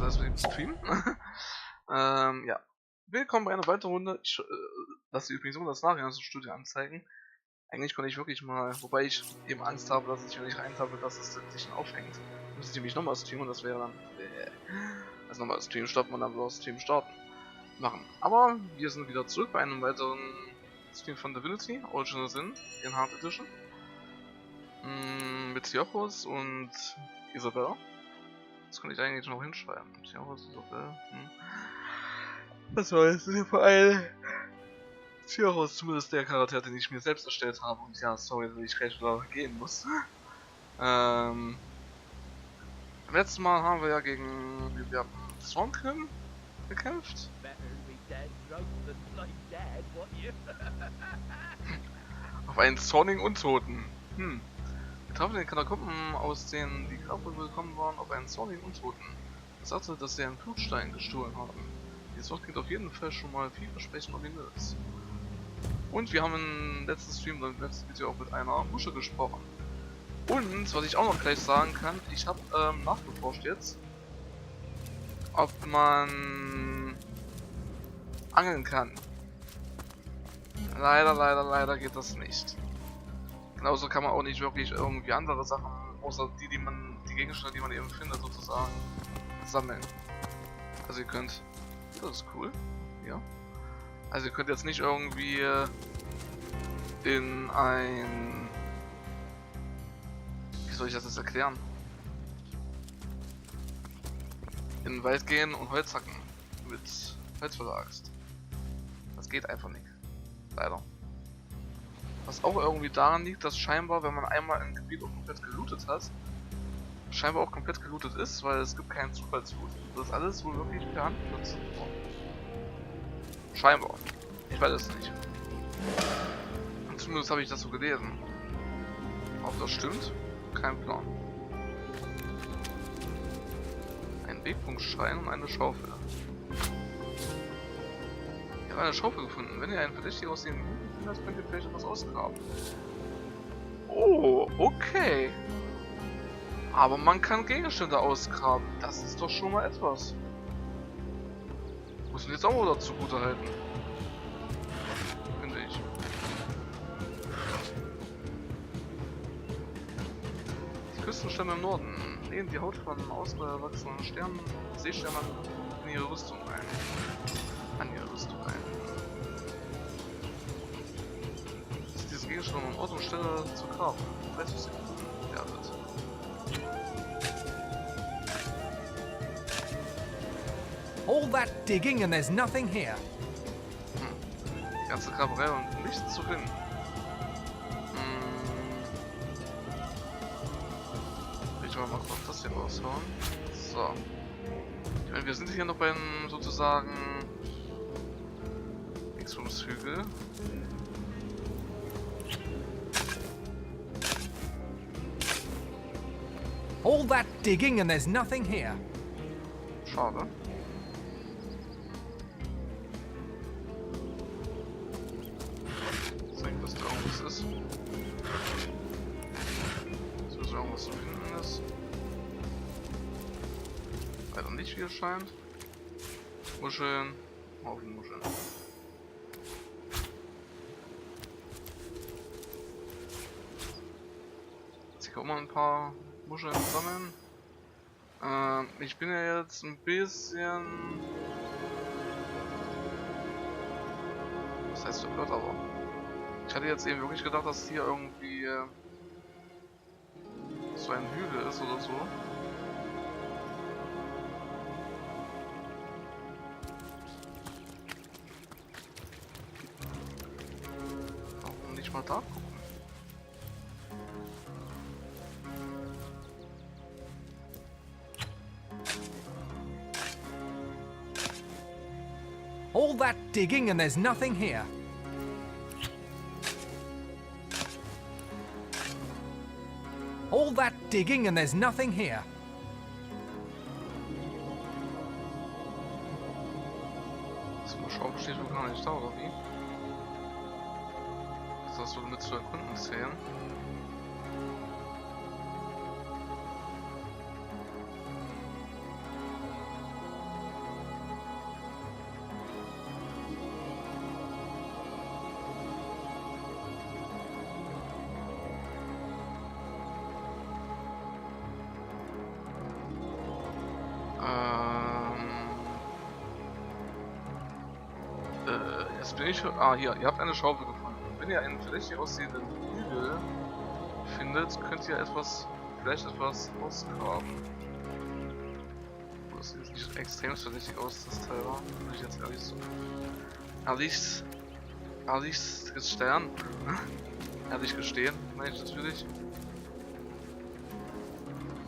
alles mit dem Stream. Ja. Willkommen bei einer weiteren Runde. Ich lasse übrigens immer das Nachhinein-Studio anzeigen. Eigentlich konnte ich wirklich mal, wobei ich eben Angst habe, dass ich, wenn ich reintappe, dass es sich dann aufhängt. Müsste ich nämlich nochmal streamen und das wäre dann. Also nochmal Stream stoppen und dann bloß Stream starten. Machen. Aber wir sind wieder zurück bei einem weiteren Stream von Divinity, Original Sin, in Hard Edition. Mit Jochos und Isabella. Das könnte ich eigentlich noch hinschreiben. Jochos, Isabella. Was war jetzt hier für ein Jochos, zumindest der Charakter, den ich mir selbst erstellt habe. Und ja, sorry, dass ich gleich wieder gehen muss. Letztes Mal haben wir ja gegen Swankrim gekämpft. Auf einen zornigen Untoten. Wir trafen den Katakomben, aus denen die Grabbrücke gekommen waren, auf einen zornigen Untoten. Er sagte, dass sie einen Blutstein gestohlen haben. Dieses Wort klingt auf jeden Fall schon mal vielversprechend ominös. Und wir haben im letzten Stream, im letzten Video auch mit einer Muschel gesprochen. Und, was ich auch noch gleich sagen kann, ich habe nachgeforscht jetzt, ob man angeln kann. Leider geht das nicht. Genauso kann man auch nicht wirklich irgendwie andere Sachen, außer die Gegenstände, die man eben findet, sozusagen, sammeln. Also ihr könnt, das ist cool, ja. Also ihr könnt jetzt nicht irgendwie in ein, wie soll ich das jetzt erklären? In den Wald gehen und Holz hacken mit Holzfäller-Axt. Das geht einfach nicht. Leider. Was auch irgendwie daran liegt, dass scheinbar, wenn man einmal ein Gebiet auch komplett gelootet hat, scheinbar auch komplett gelootet ist, weil es gibt keinen Zufallsloot. Das ist alles wohl wirklich per Hand benutzt worden. Scheinbar. Ich weiß es nicht. Und zumindest habe ich das so gelesen. Ob das stimmt? Kein Plan. Ein Wegpunktschein und eine Schaufel. Ich habe eine Schaufel gefunden. Wenn ihr einen Verdächtigen aus dem Minuten findet, könnt ihr vielleicht etwas ausgraben. Oh, okay. Aber man kann Gegenstände ausgraben. Das ist doch schon mal etwas. Muss man jetzt auch mal dazu gut halten. Finde ich. Die Küstenstämme im Norden lehnen die Haut von ausgewachsenen Sternen, Seesternen in ihre Rüstung ein. An ihre Rüstung ein. Ist diese Gegenstände an Ort und Stelle zu graben. Weißt du, was ihr werdet. All that digging and there's nothing here. Die ganze Graberei und nichts zu finden. Ich will mal kurz das hier raushauen. So. Ich meine, wir sind hier noch beim sozusagen X-Hügel. All that digging and there's nothing here. Schade. Ich denke, dass da irgendwas ist. Dass so irgendwas zu finden ist. Leider nicht, wie es scheint. Muscheln. Haufen Muscheln. Jetzt kann man ein paar Muscheln sammeln. Ich bin ja jetzt ein bisschen... Was heißt verwirrt, aber... Ich hatte jetzt eben wirklich gedacht, dass hier irgendwie... so ein Hügel ist oder so. Warum nicht mal da gucken? All that digging and there's nothing here. All that digging and there's nothing here. So eine Schaufel steht wohl gar nicht da, oder wie? Das sollst du mit zu erkunden zählen. Jetzt bin ich... Ah, hier. Ihr habt eine Schaufel gefunden. Wenn ihr einen verdächtig aussehenden Hügel findet, könnt ihr vielleicht etwas ausgraben. Das sieht nicht extrem verdächtig aus, das Teil war. Muss ich jetzt ehrlich so. Ehrlich gestern. Ehrlich gestehen, meine ich natürlich.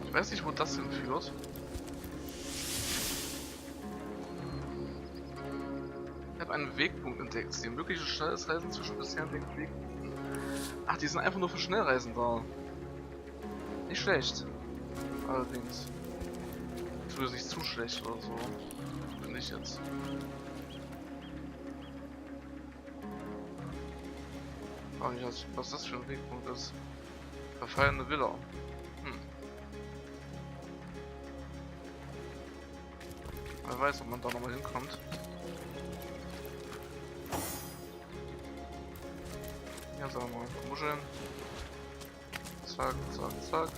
Ich weiß nicht, wo das hinführt. Ich habe einen Wegpunkt entdeckt. Die mögliche Schnellreisen zwischen bisherigen Wegpunkten. Ach, die sind einfach nur für Schnellreisen da. Nicht schlecht. Allerdings. Zumindest nicht zu schlecht oder so. Finde ich jetzt. Frage ich, was das für ein Wegpunkt ist. Verfallene Villa. Wer weiß, ob man da nochmal hinkommt. Ja, sagen wir mal, Muscheln. Zack, zack, zack.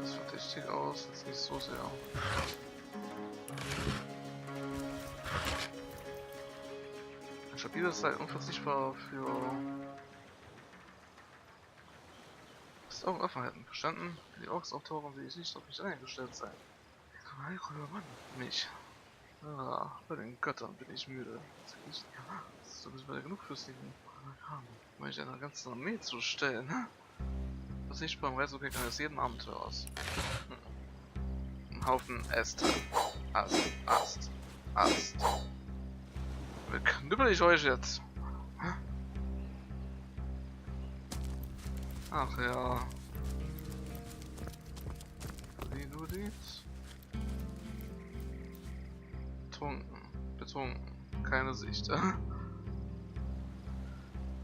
Das sieht verdächtig aus, jetzt nicht so sehr. Ein stabiles Seil unverzichtbar für das Augen offen halten. Verstanden? Wenn die Orks auftauchen, will ich nicht auf mich eingestellt sein. Mich. Ah, bei den Göttern bin ich müde. So bist bei genug Fürstlichen. Um ich eine ganze Armee zu stellen. Das nicht beim Reiseblick eines jeden Abenteuers. Ein Haufen Äste. Ast. Beknüppel ich euch jetzt. Ach ja. Wie du dies? Betrunken. Keine Sicht.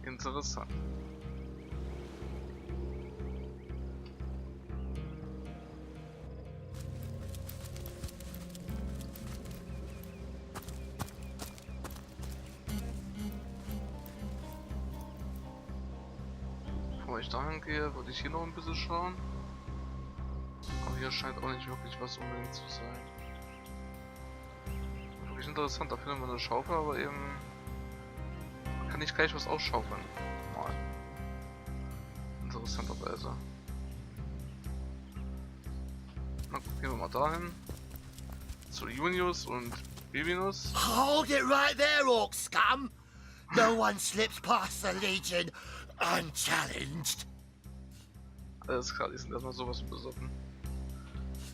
Interessant. Bevor ich dahin gehe, würde ich hier noch ein bisschen schauen. Aber hier scheint auch nicht wirklich was unbedingt zu sein. Wirklich interessant, da findet man eine Schaufel, aber eben kann ich gleich was ausschaufeln. Mal. Interessanterweise. Na gut, gehen wir mal dahin. Zu Junius und Bibinus. Hold it right there, Ork scum! No one slips past the Legion unchallenged. Alles klar, die sind erstmal sowas von besoffen.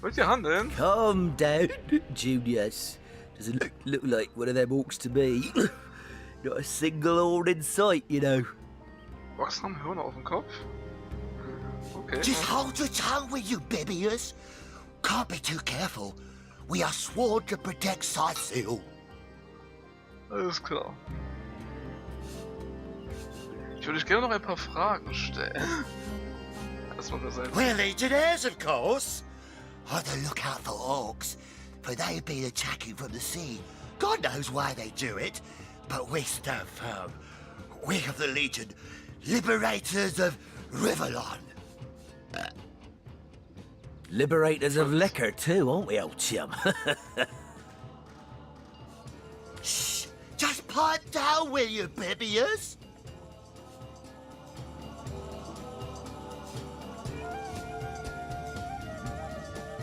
Wollt ihr handeln? Calm down, Junius. Doesn't look like one of them orcs to me. Not a single horn in sight, you know. Orks haben Hörner auf dem Kopf? Okay. Just hold your tongue, will you, Bibius? Can't be too careful. We are sworn to protect Sightseal. Alles klar. Ich würde euch gerne noch ein paar Fragen stellen. Erstmal beiseite. We're Legionnaires, of course. On the lookout for Orks, for they've been attacking from the sea. God knows why they do it, but we stand firm. We of the Legion, liberators of Riverlon. Liberators of liquor too, aren't we, old chum? Shh! Just pipe down, will you, Bibius?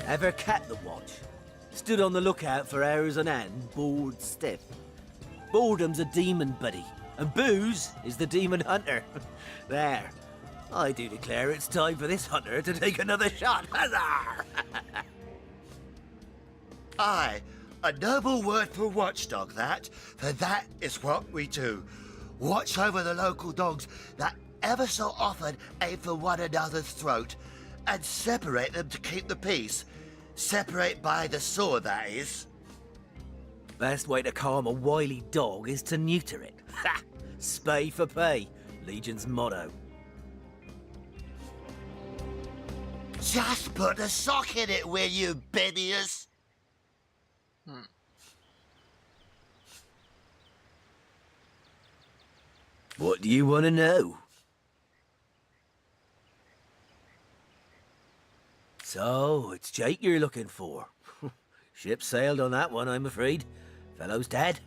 Ever cat the watch? Stood on the lookout for hours on end, bored stiff. Boredom's a demon, buddy, and booze is the demon hunter. There. I do declare it's time for this hunter to take another shot. Huzzah! Aye, a noble word for watchdog, that, for that is what we do. Watch over the local dogs that ever so often aim for one another's throat, and separate them to keep the peace. Separate by the sword, that is. Best way to calm a wily dog is to neuter it. Ha! Spay for pay, Legion's motto. Just put a sock in it, will you, Bibius? What do you want to know? So, it's Jake you're looking for. Ship sailed on that one, I'm afraid. Fellow's dead.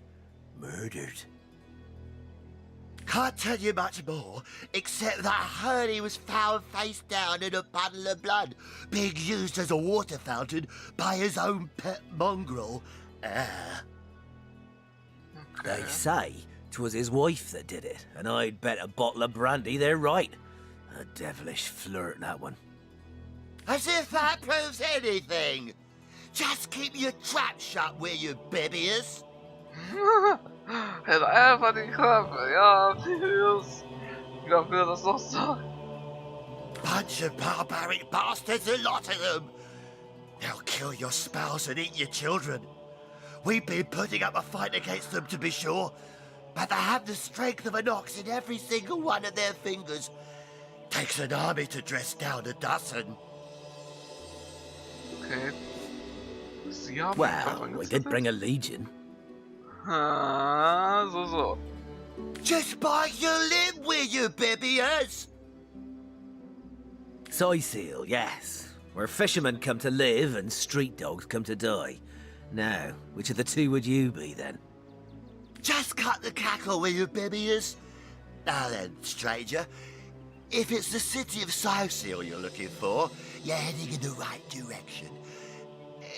Murdered. Can't tell you much more, except that I heard he was found face down in a puddle of blood, being used as a water fountain by his own pet mongrel. They say 'twas his wife that did it, and I'd bet a bottle of brandy they're right. A devilish flirt, that one. As if that proves anything. Just keep your trap shut, will you, babies? Hält einfach die Klappe, ja, Sirius. Wie darf mir das noch sagen? Bunch of barbaric bastards, a lot of them. They'll kill your spouse and eat your children. We've been putting up a fight against them, to be sure, but they have the strength of an ox in every single one of their fingers. Takes an army to dress down a dozen. Okay. Sie haben Well, we did bring a legion. Ah, so. Just bite your lip, will you, babies? Soy seal, yes. Where fishermen come to live and street dogs come to die. Now, which of the two would you be, then? Just cut the cackle, will you, babies? Now then, stranger, if it's the city of Soy Seal you're looking for, you're heading in the right direction.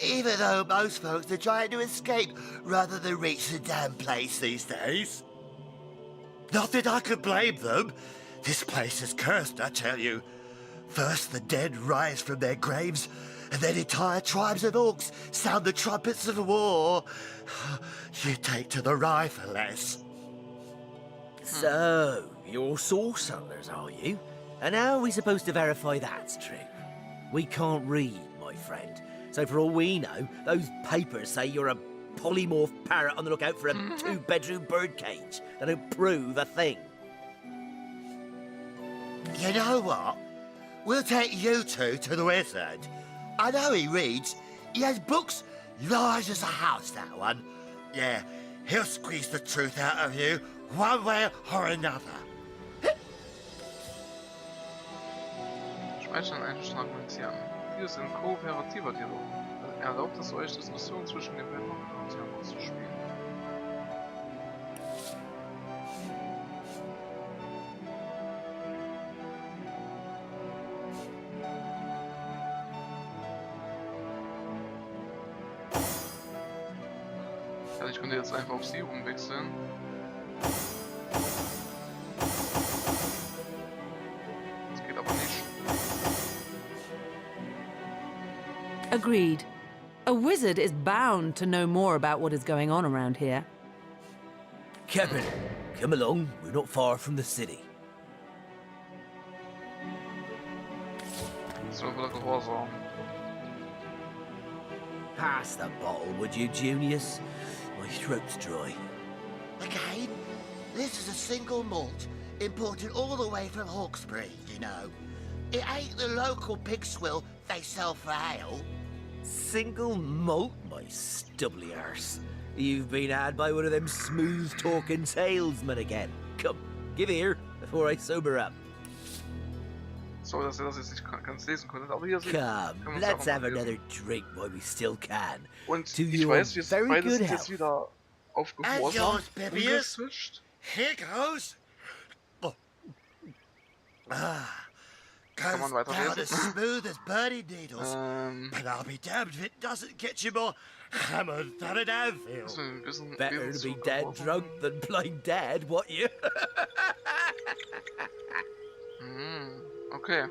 Even though most folks are trying to escape rather than reach the damn place these days. Not that I could blame them. This place is cursed, I tell you. First the dead rise from their graves, and then entire tribes of orcs sound the trumpets of war. You take to the rifle less. So, you're source hunters, are you? And how are we supposed to verify that's true? We can't read, my friend. So for all we know, those papers say you're a polymorph parrot on the lookout for a two-bedroom birdcage. That don't prove a thing. You know what? We'll take you two to the wizard. I know he reads. He has books large as a house, that one. Yeah, he'll squeeze the truth out of you, one way or another. Speichern einschlagen fragmentieren. Hier ist ein kooperativer Dialog. Erlaubt es euch, Diskussionen zwischen den Männern und Tieren auszuspielen. Also ich könnte jetzt einfach auf sie umwechseln. Das geht aber nicht. Agreed. A wizard is bound to know more about what is going on around here. Captain, come along. We're not far from the city. So wieder Gehorsam. Pass the bottle, would you, Junius? My throat's dry. Again, this is a single malt, imported all the way from Hawkesbury, you know. It ain't the local pig swill they sell for ale. Single malt, my stubbly arse. You've been had by one of them smooth-talking salesmen again. Come, give here before I sober up. Sorry, dass ihr das jetzt nicht ganz lesen konntet, aber hier Come, let's have another drink while we still can. Und To ich your weiß, wir very beide good sind health. jetzt wieder auf And Gehorsam yours, babies. umgeswitcht. Here goes. Oh. Kann man Goes down weiterlesen? as smooth as birdie needles. Ähm, But I'll be damned if it doesn't get you more hammered than an anvil. müssen wir ein bisschen Better lesen to zu be dead Gehorsam. drunk than blind dead, what you? Okay.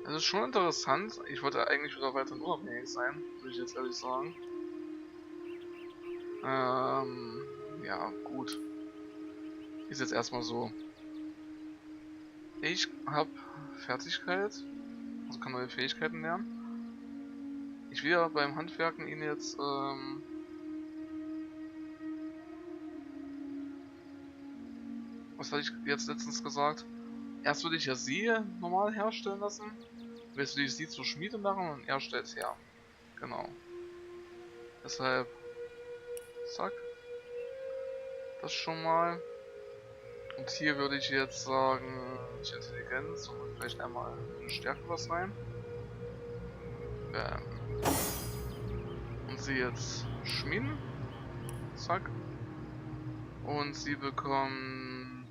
Das ist schon interessant. Ich wollte eigentlich wieder weiter unabhängig sein, würde ich jetzt ehrlich sagen. Ja, gut. Ist jetzt erstmal so. Ich habe Fertigkeit, also kann neue Fähigkeiten lernen. Ich will ja beim Handwerken ihn jetzt, was hatte ich jetzt letztens gesagt? Erst würde ich ja sie normal herstellen lassen. Jetzt würde ich sie zur Schmiede machen und er stellt es her. Genau. Deshalb, zack. Das schon mal. Und hier würde ich jetzt sagen, nicht Intelligenz, sondern vielleicht einmal eine Stärke was rein. Und sie jetzt schmieden. Zack. Und sie bekommt...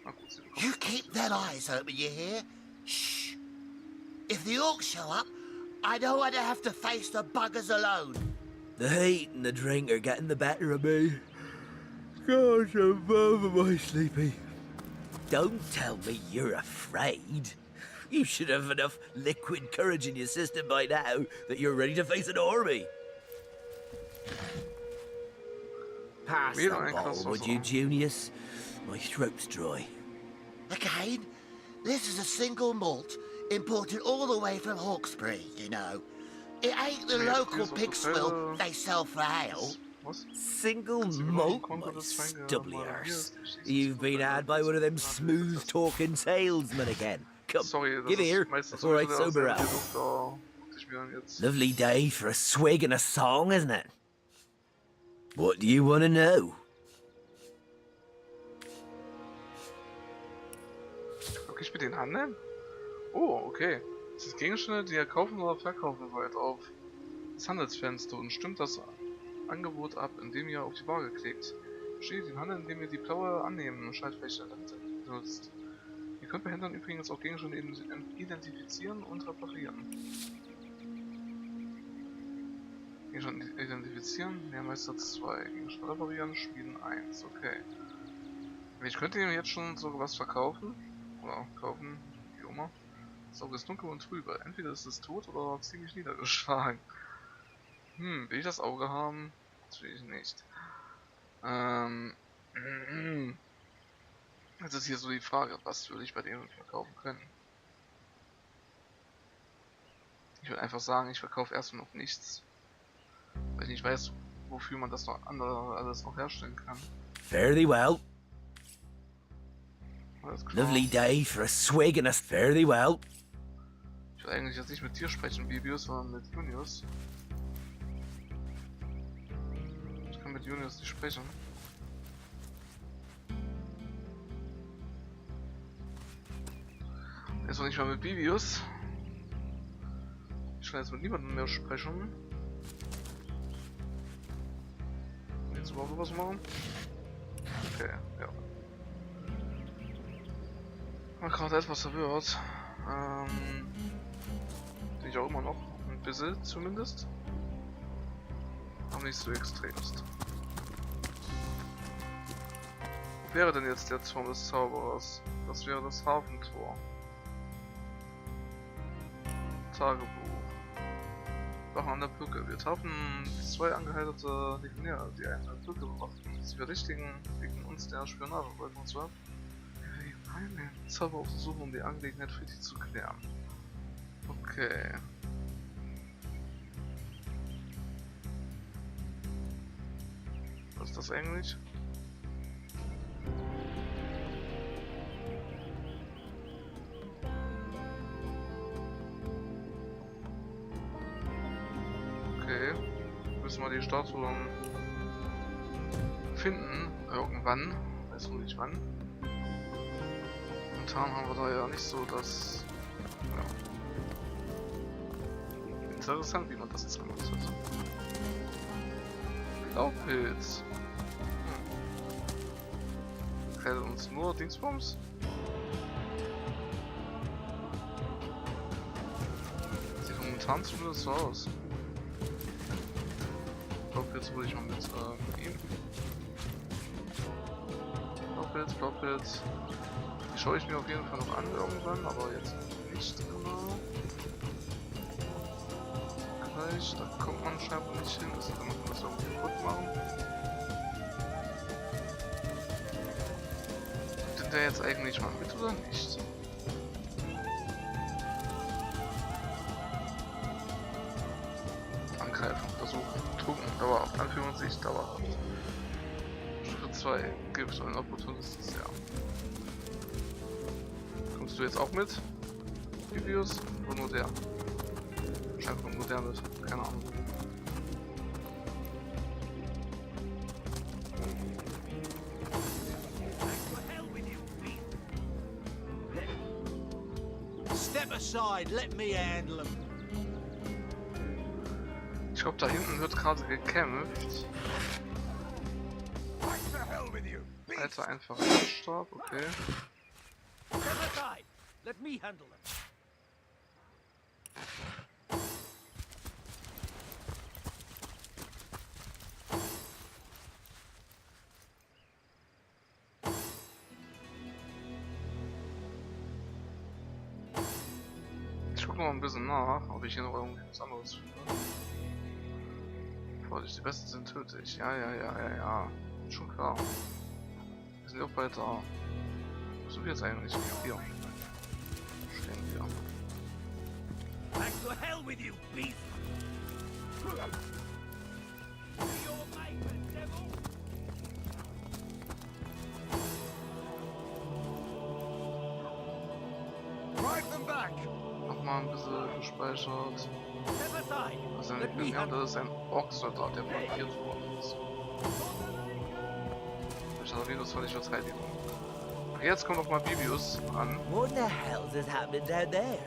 Na gut, sie bekommt... You keep them eyes open, you hear? Shh. If the Orks show up, I don't want to have to face the buggers alone. The heat and the drink are getting the better of me. Gosh, I'm over my sleepy. Don't tell me you're afraid. You should have enough liquid courage in your system by now that you're ready to face an army. Pass the bottle, would you, Junius? My throat's dry. Again, this is a single malt imported all the way from Hawkesbury, you know. It ain't the local pig swill they sell for ale. Was? Single malt, my stubbly arse. You've been had by one of them smooth-talking salesmen again. Come, get here before I sober up. Lovely day for a swig and a song, isn't it? What do you want to know? Okay, ich mit den handeln? Oh, okay. Das sind Gegenstände, die ihr kaufen oder verkaufen wollt auf das Handelsfenster und stimmt das Angebot ab, indem ihr auf die Waage klickt. Steht den Handel, indem ihr die blaue Annehmen und Schaltfläche benutzt. Ihr könnt bei Händlern übrigens auch Gegenstände identifizieren und reparieren. Gegenstände identifizieren, Lehrmeister 2, Gegenstände reparieren, Schmieden 1, okay. Ich könnte ihm jetzt schon so was verkaufen, oder kaufen, wie immer. Das Auge ist dunkel und trübe, entweder ist es tot oder ziemlich niedergeschlagen. Will ich das Auge haben? Das will ich nicht. Jetzt ist hier so die Frage, was würde ich bei denen verkaufen können? Ich würde einfach sagen, ich verkaufe erstmal noch nichts. Weil ich nicht weiß, wofür man das noch alles noch herstellen kann. Fairly well. Lovely day for a swig and a fairly well. Ich will eigentlich jetzt nicht mit dir sprechen, Bibius, sondern mit Junius. Ich kann mit Junius nicht sprechen. Jetzt noch nicht mal mit Bibius. Ich kann jetzt mit niemandem mehr sprechen. Jetzt überhaupt was machen? Okay, ja. Ich war gerade etwas verwirrt. Bin ich auch immer noch. Ein bisschen zumindest. Aber nicht so extremst. Wo wäre denn jetzt der Turm des Zauberers? Das wäre das Hafentor. Tagebuch. Wachen an der Brücke. Wir trafen 2 angeheiterte Legionäre, die eine Brücke bewachten. Sie verdächtigen wegen uns der Spionage, wollten uns ab. Den Zauber aufzusuchen, um die Angelegenheit für dich zu klären. Okay. Was ist das eigentlich? Okay. Müssen wir die Statuen finden. Irgendwann. Weiß noch nicht wann. Momentan haben wir da ja nicht so das... Ja. Interessant, wie man das jetzt gemacht hat. Blaupilz. Rettet uns nur Dingsbums? Sieht momentan zumindest so aus. Blaupilz würde ich mal mit ihm. Blaupilz. Die schaue ich mir auf jeden Fall noch an irgendwann, aber jetzt nicht genau. Gleich, da kommt man scheinbar nicht hin, das kann man das irgendwie kaputt machen. Kommt der jetzt eigentlich mal mit oder nicht? Angreifen, versuchen, drucken, dauerhaft, Anführungssicht, dauerhaft. Stufe 2, Gift und Opportunistis, ja. Kommst du jetzt auch mit? Bibius? Oder nur der? Scheinbar nur der mit, keine Ahnung. Step aside, let me handle him. Ich glaube, da hinten wird gerade gekämpft. Alter, einfach Stab, okay. Let me handle them. Ich gucke noch ein bisschen nach, ob ich hier noch irgendwas anderes finde. Vorsicht, die Besten sind tödlich. Ja. Schon klar. Wir sind auch bald da. Wo sind wir jetzt eigentlich? Hier. Stehen wir. Back to hell with you, beast! Nochmal ein bisschen gespeichert. Also, ja, das ist ein Orks-Soldat, der flankiert worden ist. Ich habe Videos völlig Verteidigung. Jetzt kommt noch mal Bibius an. What the hell's is happening down there?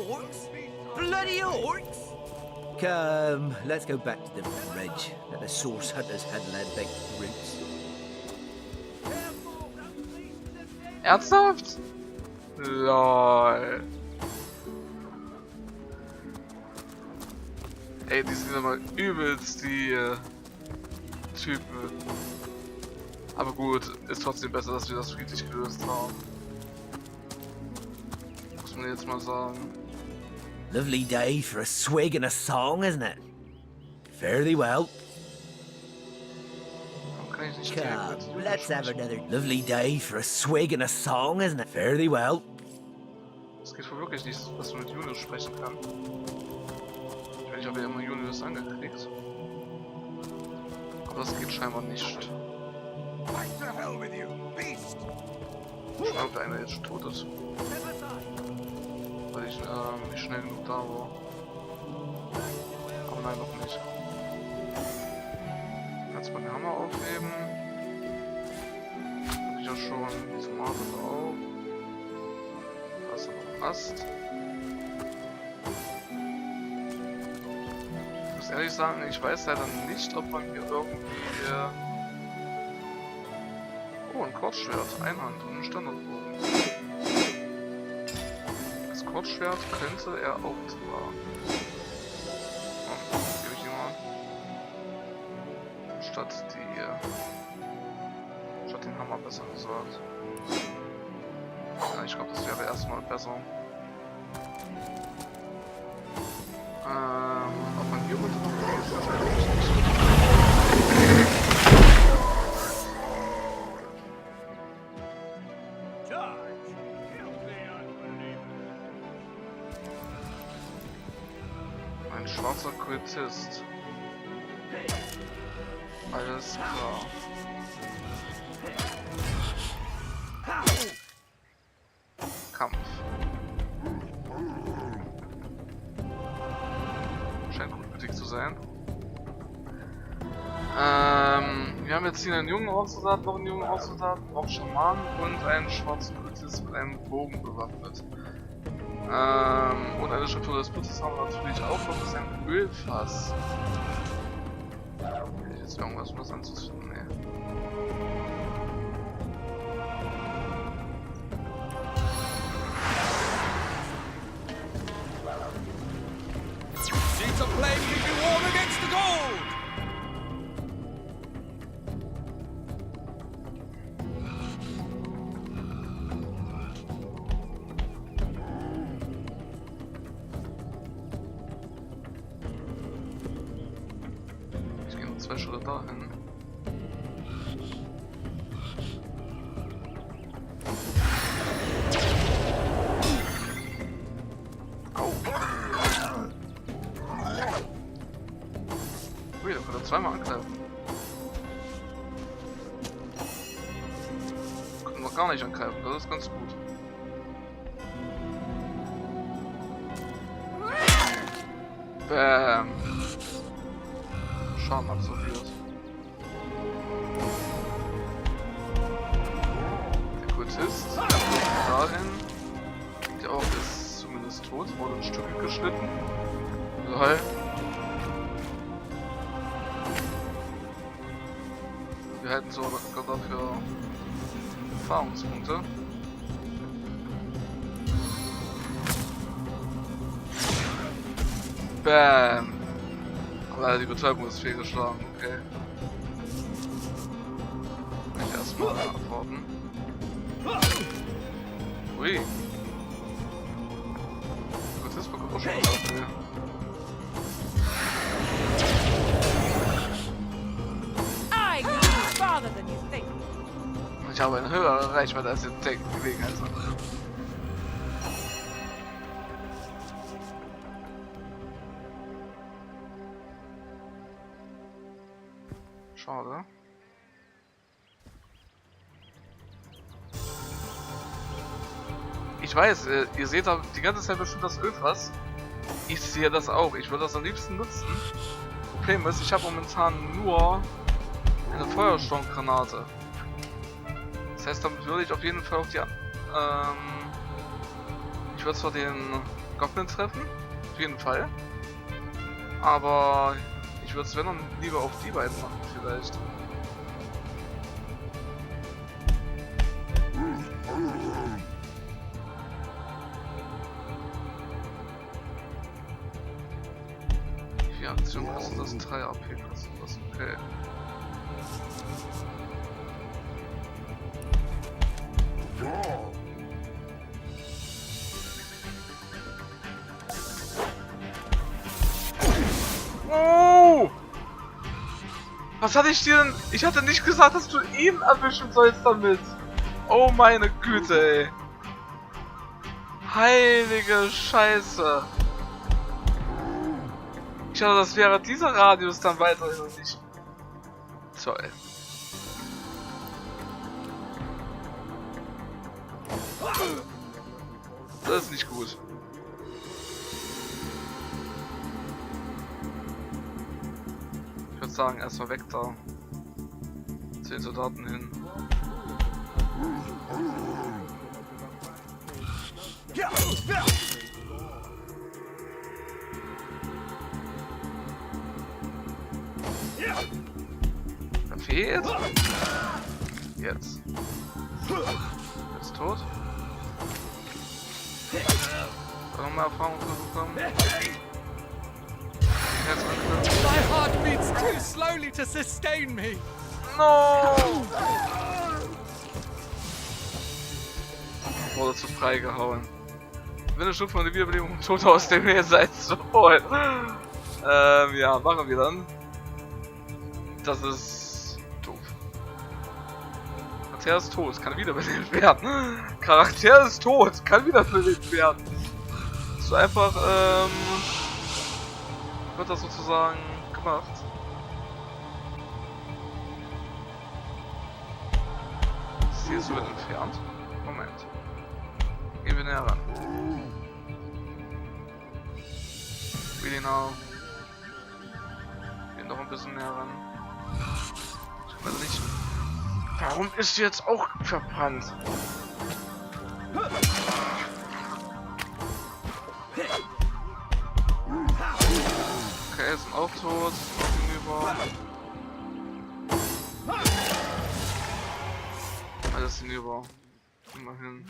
Orks? Bloody orks! Come, let's go back to the ridge. Let the source hunters handle their big roots. Ernsthaft? LOL. Ey, die sind immer übelst die Typen. Aber gut, ist trotzdem besser, dass wir das friedlich gelöst haben. Muss man jetzt mal sagen. Lovely day for a swig and a song, isn't it? Fare thee well. Warum kann ich nicht Come, direkt mit let's have another lovely day for a swig and a song, isn't it? Fare thee well. Es geht wohl wirklich nicht, dass du mit Julius sprechen kannst. Ich habe ja immer Julius angeklickt. Aber das geht scheinbar nicht. Ich glaube, der eine jetzt tot ist. Weil ich nicht schnell genug da war. Aber nein, noch nicht. Jetzt mal den Hammer aufheben. Hab ich ja schon die Tomate drauf. Da ist noch ein Ast. Ich muss ehrlich sagen, ich weiß leider nicht, ob man hier irgendwie... Oh, ein Kurzschwert, Einhand und ein Standardbogen. Das Kurzschwert könnte er auch tragen. Gebe ich ihm mal. Statt den Hammer, besser gesagt. Ja, ich glaube, das wäre erstmal besser. Ob man hier runter noch ist, das weiß ich nicht. Ein schwarzer Kultist. Alles klar. Kampf. Scheint gutmütig zu sein. Wir haben jetzt hier einen jungen Orkssoldaten, noch einen jungen Orkssoldaten, noch Schamanen und einen schwarzen Kultist mit einem Bogen bewaffnet. Und eine Struktur des Putzes haben wir natürlich auch noch, das ist ein Ölfass. Will ich jetzt irgendwas um das anzuzünden? Nee. Sheets of flame keep you warm against the cold! Ich gehe noch 2 Schritte dahin. Au! Ui, da konnte er zweimal angreifen. Können wir gar nicht angreifen, das ist ganz gut. Bam! Schaden absorbiert. Der Kultist dahin. Der Ork ist zumindest tot, wurde in Stücke geschnitten. Lol. Wir halten sogar dafür Erfahrungspunkte. Bam! Aber die Betäubung ist fehlgeschlagen, okay. Ich erstmal abwarten. Ui. Gut, das bekommt auch schon was dafür. I can see farther than you think. Ich habe eine höhere Reichweite als den Gelegenheitssache. Schade. Ich weiß, ihr seht da die ganze Zeit bestimmt das Ölfass. Ich sehe das auch. Ich würde das am liebsten nutzen. Problem ist, ich habe momentan nur eine Feuersturmgranate. Das heißt, damit würde ich auf jeden Fall auf die... ich würde zwar den Goblin treffen, auf jeden Fall. Aber ich würde es, wenn dann, lieber auf die beiden machen, vielleicht. Wie viel Aktion kostet das? 3 AP kostet das, okay. Oh! Was hatte ich dir denn? Ich hatte nicht gesagt, dass du ihn erwischen sollst damit. Oh meine Güte, ey. Heilige Scheiße. Ich dachte, das wäre dieser Radius dann weiterhin und nicht. Toll. Das ist nicht gut. Ich würde sagen, erstmal weg da. Zu den Soldaten hin. Verfehlt. Jetzt. Jetzt tot. Noch mehr Erfahrung bekommen. My heart beats too slowly to sustain me. No! Wurde zu frei gehauen. Wenn eine Stufe von der Wiederbelebung tot aus dem ihr seid so voll. Ja, machen wir dann. Das ist doof. Charakter ist tot, kann wiederbelebt werden. Charakter ist tot, kann wiederbelebt werden. So einfach, wird das sozusagen gemacht. Das Ziel ist so weit entfernt. Moment. Gehen wir näher ran. Really now. Gehen noch ein bisschen näher ran. Ich weiß nicht. Warum ist sie jetzt auch verbrannt? Okay, sind auch tot, noch hinüber. Alles hinüber. Immerhin.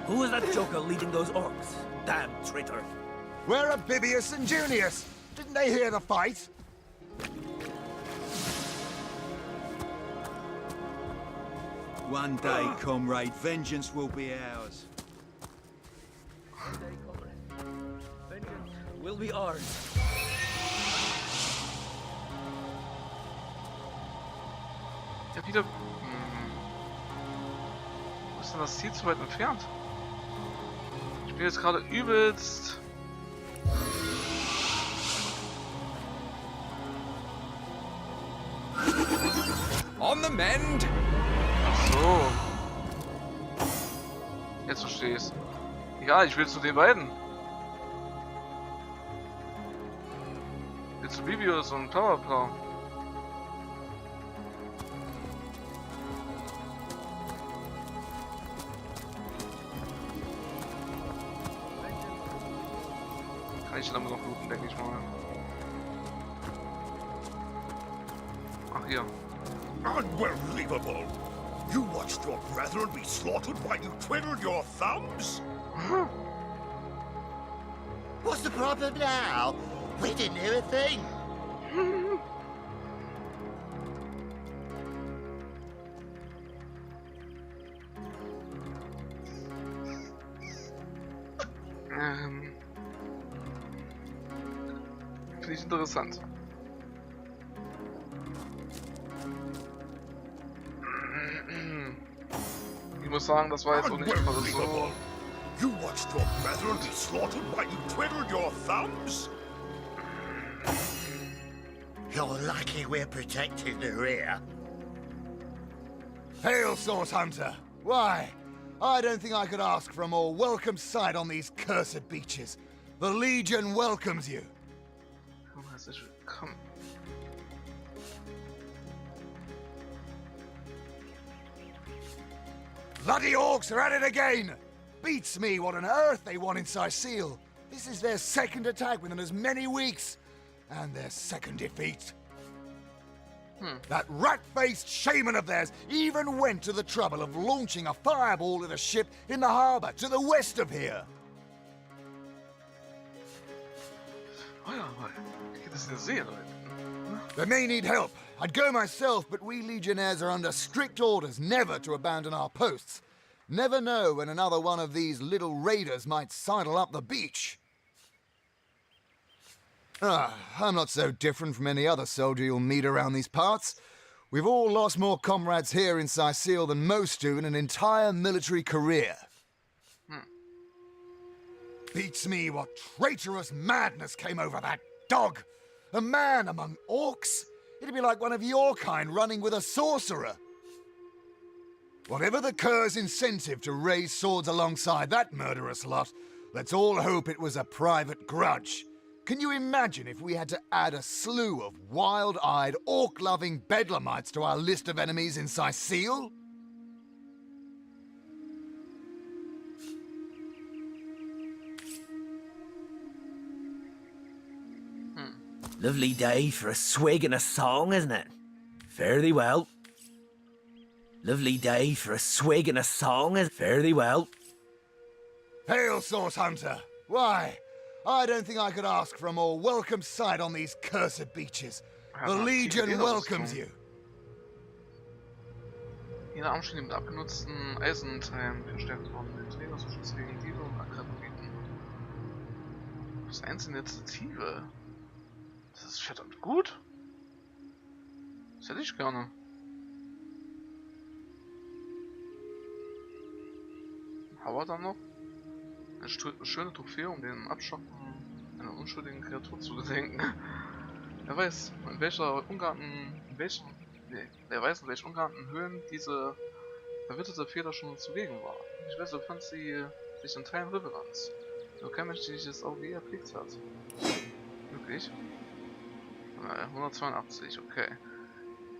Who is that joker leading those orcs? Damn traitor. Where are Bibius and Junius? Didn't they hear the fight? One day, comrade, vengeance will be ours. Will be ours. Ja, wieder. Wo ist denn das Ziel zu weit entfernt? Ich bin jetzt gerade übelst. On the mend. Ach so. Jetzt verstehe ich's. Ja, ich will zu den beiden. Zu Bibius und Powerplow. Kann ich damit noch looten, denke ich mal. Ach hier. Unbelievable! You watched your brethren be slaughtered while you twiddled your thumbs? What's the problem now? We didn't hear a thing. Finde ich interessant. Ich muss sagen, das war jetzt auch nicht immer so. You watched your brethren be slaughtered while you twiddled your thumbs? You're lucky we're protecting the rear. Hail, Source Hunter! Why, I don't think I could ask for a more welcome sight on these cursed beaches. The Legion welcomes you. Herzlich willkommen. Bloody Orks are at it again! Beats me what on earth they want in Sicile. This is their second attack within as many weeks. And their second defeat. That rat-faced shaman of theirs even went to the trouble of launching a fireball at a ship in the harbor to the west of here. Oh ja, mal. Geht das in der See, Leute? They may need help. I'd go myself, but we Legionnaires are under strict orders never to abandon our posts. Never know when another one of these little raiders might sidle up the beach. I'm not so different from any other soldier you'll meet around these parts. We've all lost more comrades here in Sicile than most do in an entire military career. Beats me what traitorous madness came over that dog. A man among orcs? It'd be like one of your kind running with a sorcerer. Whatever the cur's incentive to raise swords alongside that murderous lot, let's all hope it was a private grudge. Can you imagine if we had to add a slew of wild-eyed, orc-loving bedlamites to our list of enemies in Sicile? Lovely day for a swig and a song, isn't it? Fare thee well. Lovely day for a swig and a song, fare thee well. Hail, Source Hunter! Why, I don't think I could ask for a more welcome sight on these cursed beaches. The Legion welcomes you. Jeder Armschnitt mit abgenutzten Eisenteilen verstärkt worden. Der Träger zu Schutz gegen Diebe und Akrabiten. Das ist einzelne Initiative. Das ist verdammt gut. Das hätte ich gerne. Aber dann noch eine schöne Trophäe, um den Abschotten einer unschuldigen Kreatur zu gedenken. Wer weiß, in welchen ungeahnten Höhlen diese verwitterte Feder schon zugegen war. Ich weiß, befand sie sich in Teilen Riverlands. Nur kein Mensch, der es auch je erblickt hat. Wirklich? 182, okay.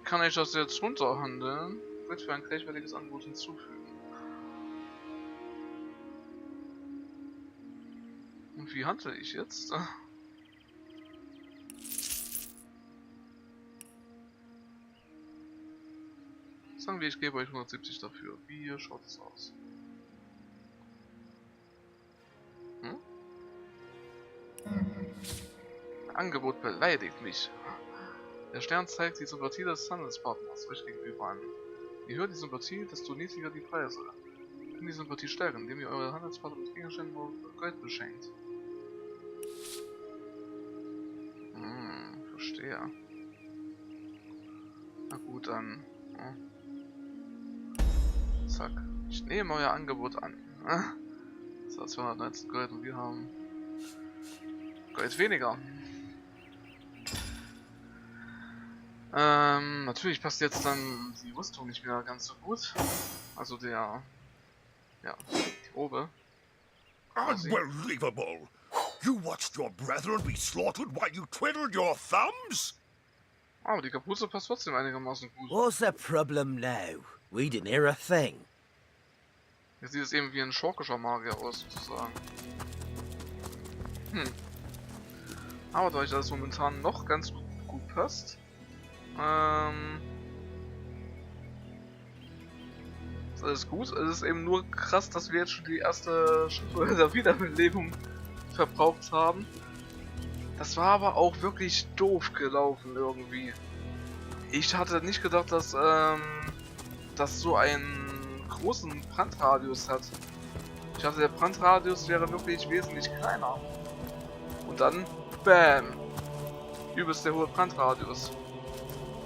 Kann ich das jetzt runterhandeln? Wird für ein gleichwertiges Angebot hinzufügen. Und wie handle ich jetzt? Sagen wir, ich gebe euch 170 dafür. Wie schaut es aus? Angebot beleidigt mich. Der Stern zeigt die Sympathie des Handelspartners euch gegenüber an. Je höher die Sympathie, desto niedriger die Preise. Ihr könnt die Sympathie stärken, indem ihr eure Handelspartner mit Gegenständen und Gold beschenkt. Verstehe. Na gut, dann. Zack. Ich nehme euer Angebot an. Das hat 219 Gold und wir haben Gold weniger. Natürlich passt jetzt dann die Rüstung nicht mehr ganz so gut. Also die Robe. Unbelievable! You watched your brethren be slaughtered while you twiddled your thumbs? Aber die Kapuze passt trotzdem einigermaßen gut. What's the problem now? We didn't hear a thing. Jetzt sieht es eben wie ein schorkischer Magier aus, sozusagen. Aber da ich das momentan noch ganz gut passt, ist alles gut. Es ist eben nur krass, dass wir jetzt schon die erste Stufe der Wiederbelebung verbraucht haben. Das war aber auch wirklich doof gelaufen irgendwie. Ich hatte nicht gedacht, dass das so einen großen Brandradius hat. Ich dachte, der Brandradius wäre wirklich wesentlich kleiner. Und dann, BAM! Übelst der hohe Brandradius.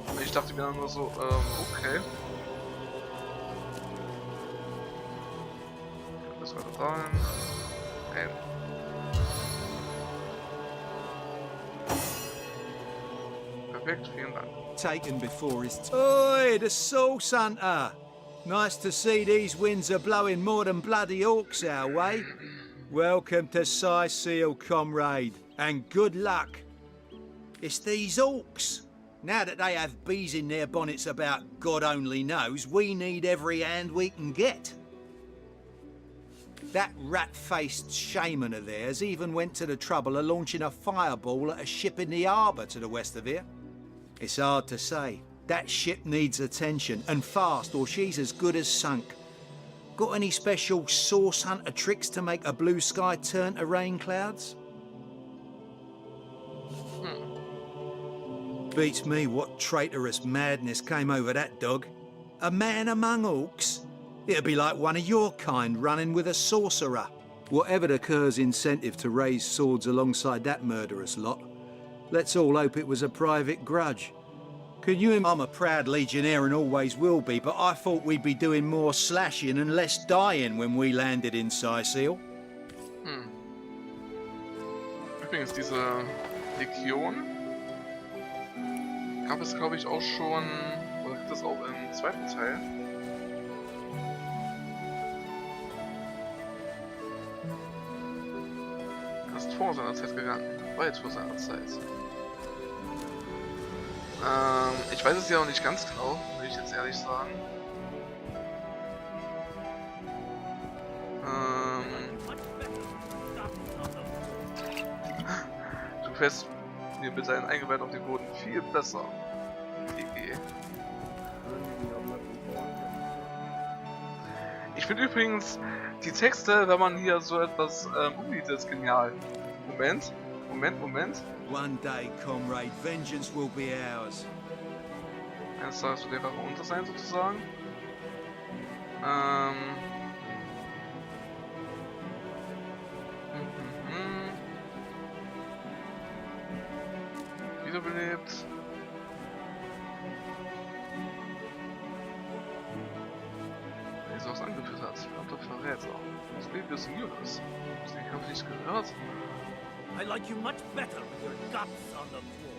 Und ich dachte mir dann nur so, okay. Das war da rein. Nein. Perfekt, vielen Dank. Taken before his Oi, the Source Hunter! Nice to see these winds are blowing more than bloody Orks our way. Welcome to Seal, comrade, and good luck. It's these Orks. Now that they have bees in their bonnets about God only knows, we need every hand we can get. That rat-faced shaman of theirs even went to the trouble of launching a fireball at a ship in the harbour to the west of here. It's hard to say. That ship needs attention, and fast, or she's as good as sunk. Got any special source hunter tricks to make a blue sky turn to rain clouds? Beats me what traitorous madness came over that dog. A man among orcs? It'd be like one of your kind running with a sorcerer. Whatever the cur's incentive to raise swords alongside that murderous lot, let's all hope it was a private grudge. Can you? I'm a proud legionnaire and always will be, but I thought we'd be doing more slashing and less dying when we landed in Seal. Übrigens, diese Legion gab es, glaube ich, auch schon, oder gibt es auch im zweiten Teil. Das ist vor seiner Zeit gegangen, weit vor seiner Zeit. Ich weiß es ja noch nicht ganz genau, will ich jetzt ehrlich sagen. Du fährst mir mit deinen Eingeweiden auf den Boden viel besser. GG. Ich finde übrigens die Texte, wenn man hier so etwas umliest, genial. Moment. One day, comrade, vengeance will be ours. Eines Tages wird der Rache unter sein, sozusagen. Wiederbelebt. Wie es auch angeführt hat. Verdammter Verräter. Das Leben des Mules. Hast du den Kampf nicht gehört? I like you much better with your guts on the floor.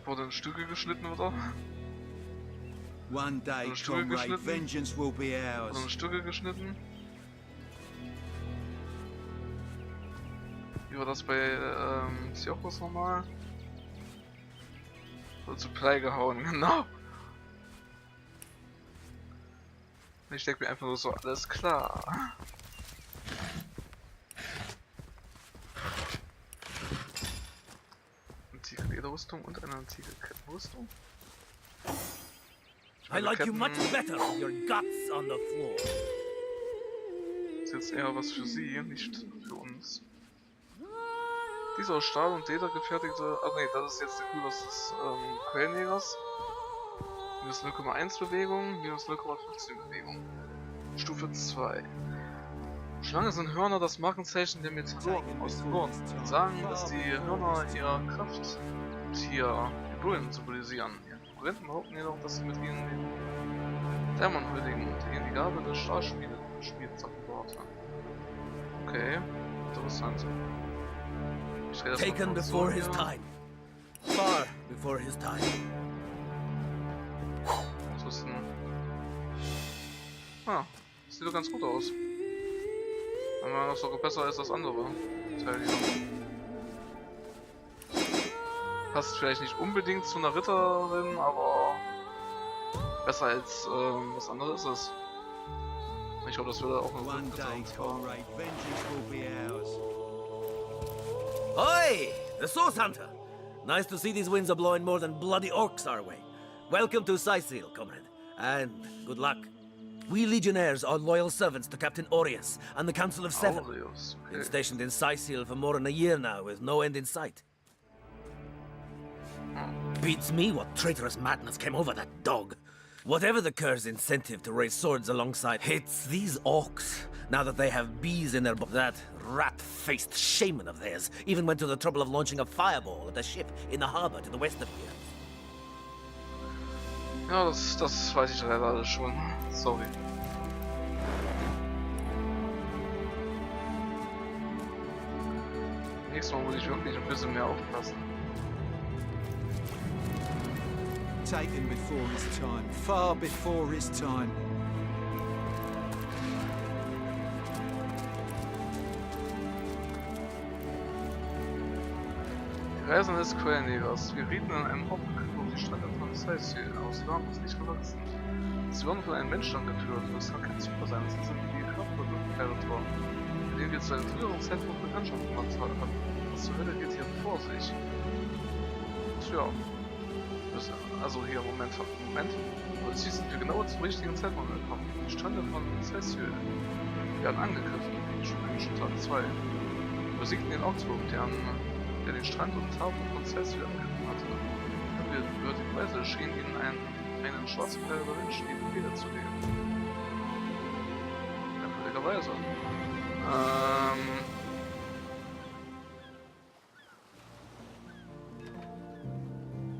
Wurde in Stücke geschnitten, oder? One day, comrade, vengeance will be ours. Wurde in Stücke geschnitten? Wie war das bei Siokos nochmal? Wurde zu Blei gehauen, genau. Ich denke mir einfach nur so, alles klar. Antike Lederrüstung und eine antike Kettenrüstung. I like you much better with your guts on the floor. Ist jetzt eher was für sie, nicht für uns. Dieser aus Stahl und Leder gefertigte. Ach nee, das ist jetzt der Kühlers des Quellenjägers. Minus 0,1 Bewegung, minus 0,15 Bewegung. Stufe 2. Schlange sind Hörner das Markenzeichen der Metalloren aus dem Norden. Sie sagen, dass die Hörner ihre Kraft und hier die Bullen symbolisieren. Ihre Konkurrenten behaupten jedoch, dass sie mit ihnen den Dämon huldigen und ihnen die Gabe des Stahlschmieds offenbart haben. Okay, interessant. Ich drehe das Taken mal kurz before so his hier. time. Far before his time. Ansonsten. Ah, das sieht doch ganz gut aus. Aber noch sogar besser als das andere Teil hier. Passt vielleicht nicht unbedingt zu einer Ritterin, aber besser als was anderes ist es. Ich hoffe, das würde auch eine One gute day, Ritter. comrade, vengeance will be ours. Oi! The Source Hunter! Nice to see these winds are blowing more than bloody orcs our way. Welcome to Sicil, comrade, and good luck. We legionnaires are loyal servants to Captain Aureus and the Council of Seven. Aureus, Been okay. stationed in Sicil for more than a year now, with no end in sight. Beats me what traitorous madness came over that dog. Whatever the cur's incentive to raise swords alongside, it's these orcs. Now that they have bees in their that rat-faced shaman of theirs even went to the trouble of launching a fireball at a ship in the harbor to the west of here. Ja, das weiß ich leider alles schon. Sorry. Nächstes Mal muss ich wirklich ein bisschen mehr aufpassen. Taken before his time, far before his time. Die Reisen des Quellenjägers. Wir rieten in einem Hauptkampf auf die Strände von Sicil aus warmes Licht gewachsen. Sie wurden von einem Menschen angeführt. Das kann kein Zufall sein, das sind die Kraftwerke gekleidet worden, mit denen wir zu einem früheren Zeitpunkt Bekanntschaft gemacht haben. Was zur Hölle geht hier vor sich? Tja. Also hier, Moment. Plötzlich sind wir genau zum richtigen Zeitpunkt gekommen. Die Strände von Sicil werden angegriffen. Schon Tag 2. Wir besiegten den Augsburg, der den Strand und den Hafen von Sicil angegriffen hatte. Würdigerweise schien ihnen einen schwarzgekleideten Menschen die Befehle zu geben. Merkwürdigerweise.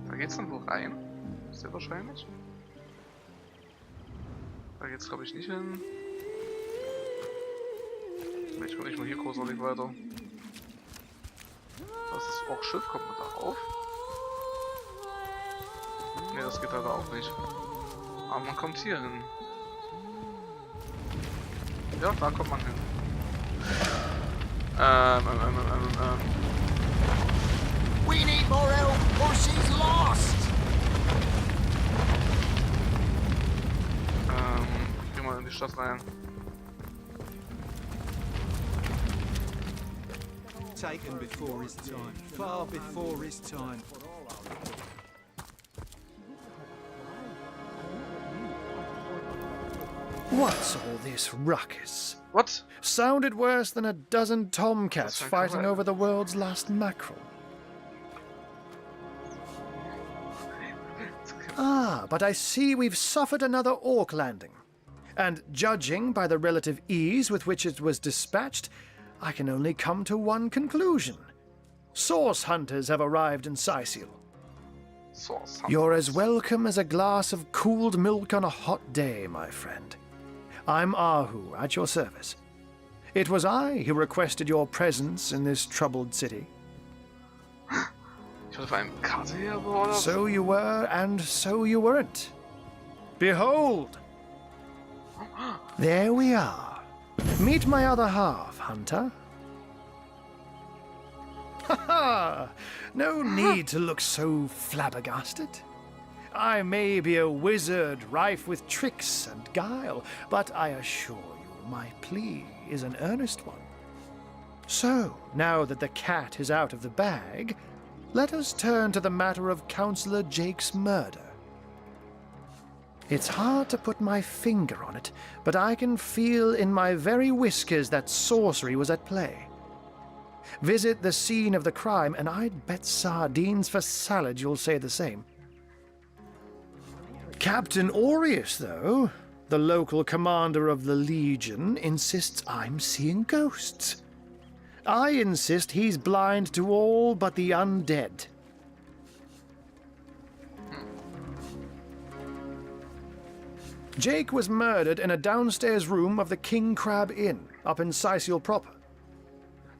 Da geht's dann wohl rein. Sehr wahrscheinlich. Da geht's glaube ich nicht hin. Ich komme nicht mal hier großartig weiter. Das ist auch Schiff, kommt man da rauf? Ne, das geht leider auch nicht. Aber man kommt hier hin. Ja, da kommt man hin. We need more help or she's lost! Geh mal in die Stadt rein. Taken before his time, far before his time. What's all this ruckus? What? Sounded worse than a dozen tomcats That's fighting correct. over the world's last mackerel. Ah, but I see we've suffered another orc landing. And judging by the relative ease with which it was dispatched, I can only come to one conclusion. Source hunters have arrived in Sicil. Source. You're as welcome as a glass of cooled milk on a hot day, my friend. I'm Ahu, at your service. It was I who requested your presence in this troubled city. Ich hatte vor einem Karte hier beordert. So you were, and so you weren't. Behold! There we are. Meet my other half, Hunter. Ha ha! No need to look so flabbergasted. I may be a wizard rife with tricks and guile, but I assure you my plea is an earnest one. So, now that the cat is out of the bag, let us turn to the matter of Councillor Jake's murder. It's hard to put my finger on it, but I can feel in my very whiskers that sorcery was at play. Visit the scene of the crime, and I'd bet sardines for salad you'll say the same. Captain Aureus, though, the local commander of the Legion, insists I'm seeing ghosts. I insist he's blind to all but the undead. Jake was murdered in a downstairs room of the King Crab Inn, up in Sicil proper.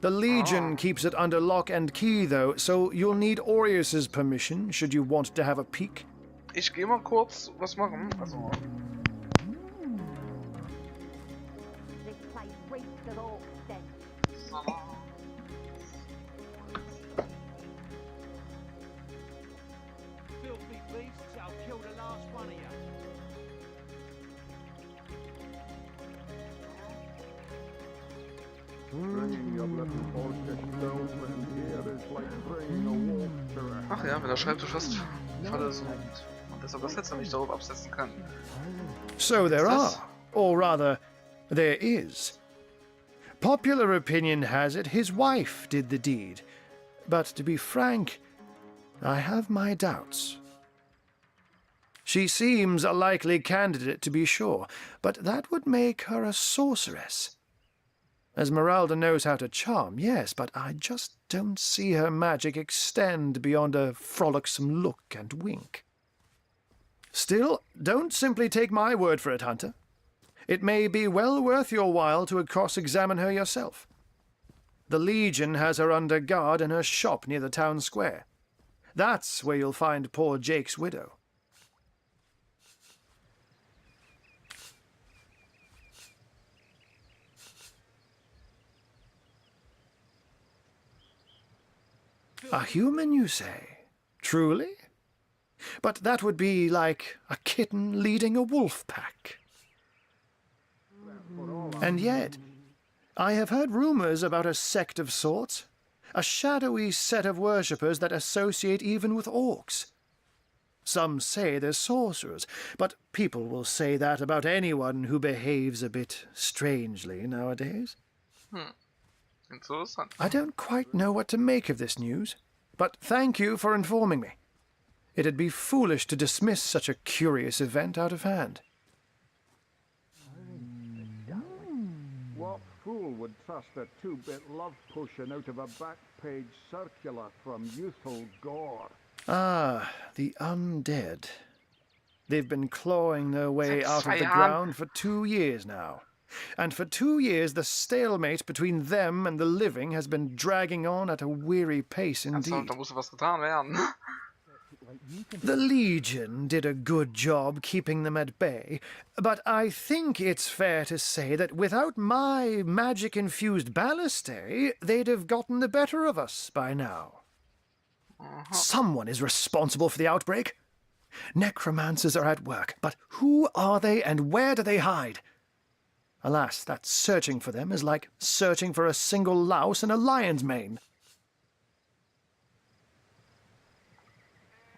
The Legion keeps it under lock and key, though, so you'll need Aureus's permission should you want to have a peek. Ich geh mal kurz was machen. Also. This place reeks of orcs then. Filthy beasts, I'll kill the last one of you. Bringing a little portion of stones here is like bringing a wolf Ach ja, wenn der Schreibtisch fast voll ist und man deshalb das Headset nicht darauf absetzen kann. So there are, or rather, there is. Popular opinion has it his wife did the deed, but to be frank, I have my doubts. She seems a likely candidate, to be sure, but that would make her a sorceress. Esmeralda knows how to charm, yes, but I just don't see her magic extend beyond a frolicsome look and wink. Still, don't simply take my word for it, Hunter. It may be well worth your while to cross-examine her yourself. The Legion has her under guard in her shop near the town square. That's where you'll find poor Jake's widow. A human, you say? Truly? But that would be like a kitten leading a wolf pack. And yet, I have heard rumors about a sect of sorts, a shadowy set of worshippers that associate even with orcs. Some say they're sorcerers, but people will say that about anyone who behaves a bit strangely nowadays. Interessant. I don't quite know what to make of this news, but thank you for informing me. It'd be foolish to dismiss such a curious event out of hand. What fool would trust a two-bit love potion out of a back-page circular from youthful gore? Ah, the undead. They've been clawing their way out of the Jahren. ground for 2 years now. And for 2 years the stalemate between them and the living has been dragging on at a weary pace indeed. Da musste was getan werden. The Legion did a good job keeping them at bay, but I think it's fair to say that without my magic-infused ballistae, they'd have gotten the better of us by now. Someone is responsible for the outbreak. Necromancers are at work, but who are they and where do they hide? Alas, that searching for them is like searching for a single louse in a lion's mane.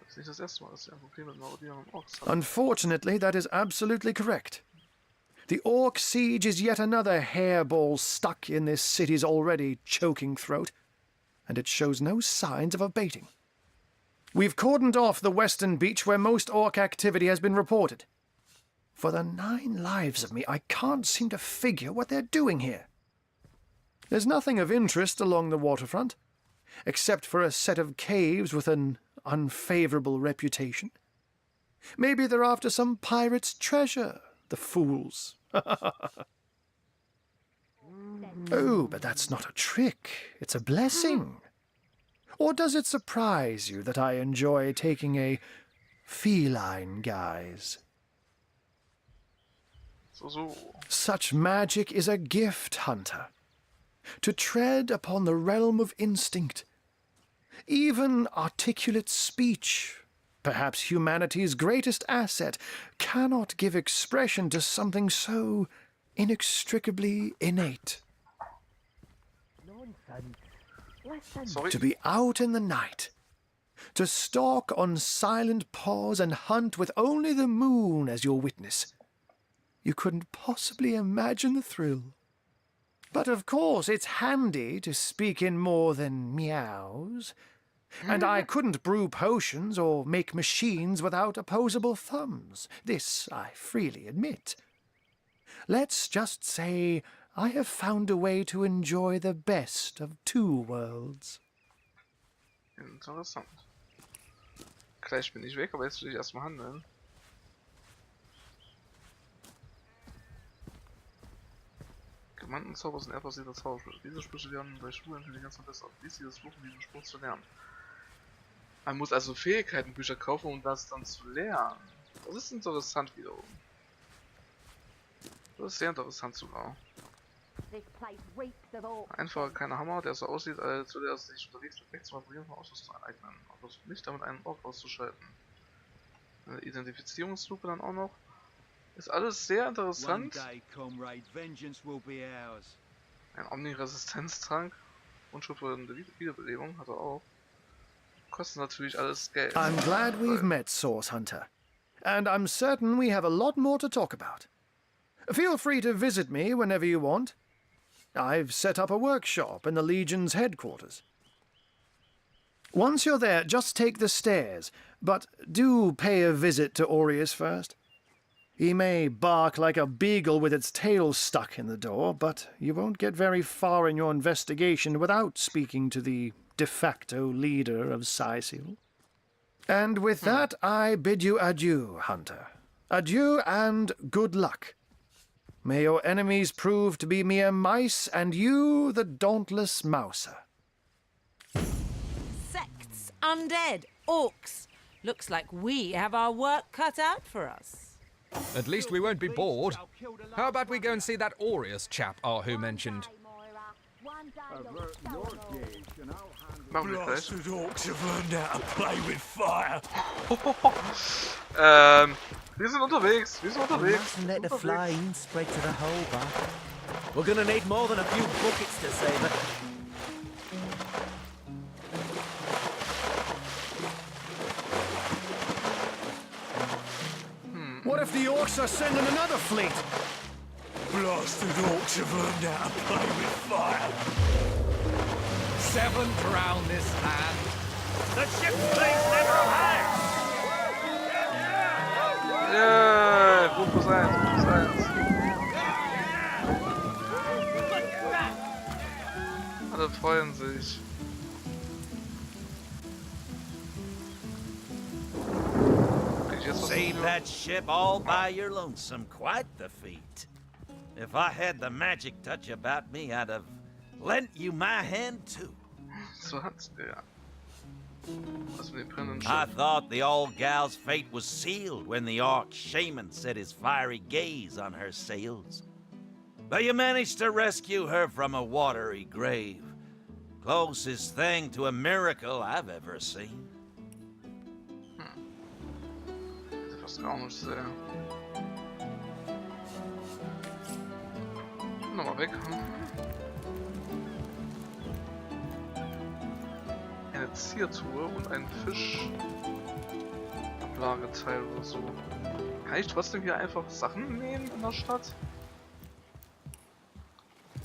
Das ist nicht das erste Mal, dass wir ein Problem mit Marodieren und Orks haben. Unfortunately, that is absolutely correct. The Orc siege is yet another hairball stuck in this city's already choking throat, and it shows no signs of abating. We've cordoned off the western beach where most Orc activity has been reported. For the 9 lives of me, I can't seem to figure what they're doing here. There's nothing of interest along the waterfront, except for a set of caves with an unfavorable reputation. Maybe they're after some pirate's treasure, the fools. Oh, but that's not a trick. It's a blessing. Or does it surprise you that I enjoy taking a feline guise? So. Such magic is a gift, Hunter. To tread upon the realm of instinct. Even articulate speech, perhaps humanity's greatest asset, cannot give expression to something so inextricably innate. Sorry. To be out in the night, to stalk on silent paws and hunt with only the moon as your witness. You couldn't possibly imagine the thrill. But of course it's handy to speak in more than meows. And I couldn't brew potions or make machines without opposable thumbs. This I freely admit. Let's just say I have found a way to enjoy the best of 2 worlds. Interessant. Gleich bin ich weg, aber jetzt will ich erstmal handeln. Gemannten Zauber sind eher basierte Zaubersprüche. Diese Sprüche werden durch Schulintelligenz verbessert. Wichtig ist, versuchen, diesen Spruch zu lernen. Man muss also Fähigkeitenbücher kaufen, um das dann zu lernen. Das ist interessant wiederum. Das ist sehr interessant sogar. This place reeks of orcs. Einfacher kleiner Hammer, der so aussieht, als würde er sich unterwegs mit Weg zu Manövrieren von Ausrüstung aneignen. Aber nicht damit einen Ork auszuschalten. Eine Identifizierungslupe dann auch noch. Ist alles sehr interessant. Ein Omniresistenztrank. Unschuld für eine Wiederbelebung hat er auch. kostet natürlich alles Geld. I'm glad we've met, Source Hunter. And I'm certain we have a lot more to talk about. Feel free to visit me whenever you want. I've set up a workshop in the Legion's headquarters. Once you're there, just take the stairs, but do pay a visit to Aureus first. He may bark like a beagle with its tail stuck in the door, but you won't get very far in your investigation without speaking to the de facto leader of Sicil. And with that, I bid you adieu, Hunter. Adieu and good luck. May your enemies prove to be mere mice, and you the dauntless mouser. Sects, undead, orcs. Looks like we have our work cut out for us. At least we won't be bored. How about we go and see that Aureus chap Arhu mentioned? Avert your gaze, and I'll handle Machen wir gleich. Orks have learned how to play with fire. Wir sind unterwegs. Wir sind unterwegs. Mustn't let the flames spread to the whole bar. We're gonna need more than a few buckets to save it. What if the orcs are sending another fleet? Blasted orks have learned how to play with fire. 7 drown this land. The ship fleet's never arrived. Yeah, Gruppe 1, Gruppe 1. Alle freuen sich. Save that ship all by your lonesome. Quite the feat. If I had the magic touch about me, I'd have lent you my hand too. So hat's der. Was mit dem brennenden I Schiff? thought the old gal's fate was sealed when the Orc shaman set his fiery gaze on her sails. But you managed to rescue her from a watery grave. Closest thing to a miracle I've ever seen. Das gar nicht sehr. Nochmal weg. Eine Ziertour und ein Fischablageteil oder so. Kann ich trotzdem hier einfach Sachen nehmen in der Stadt?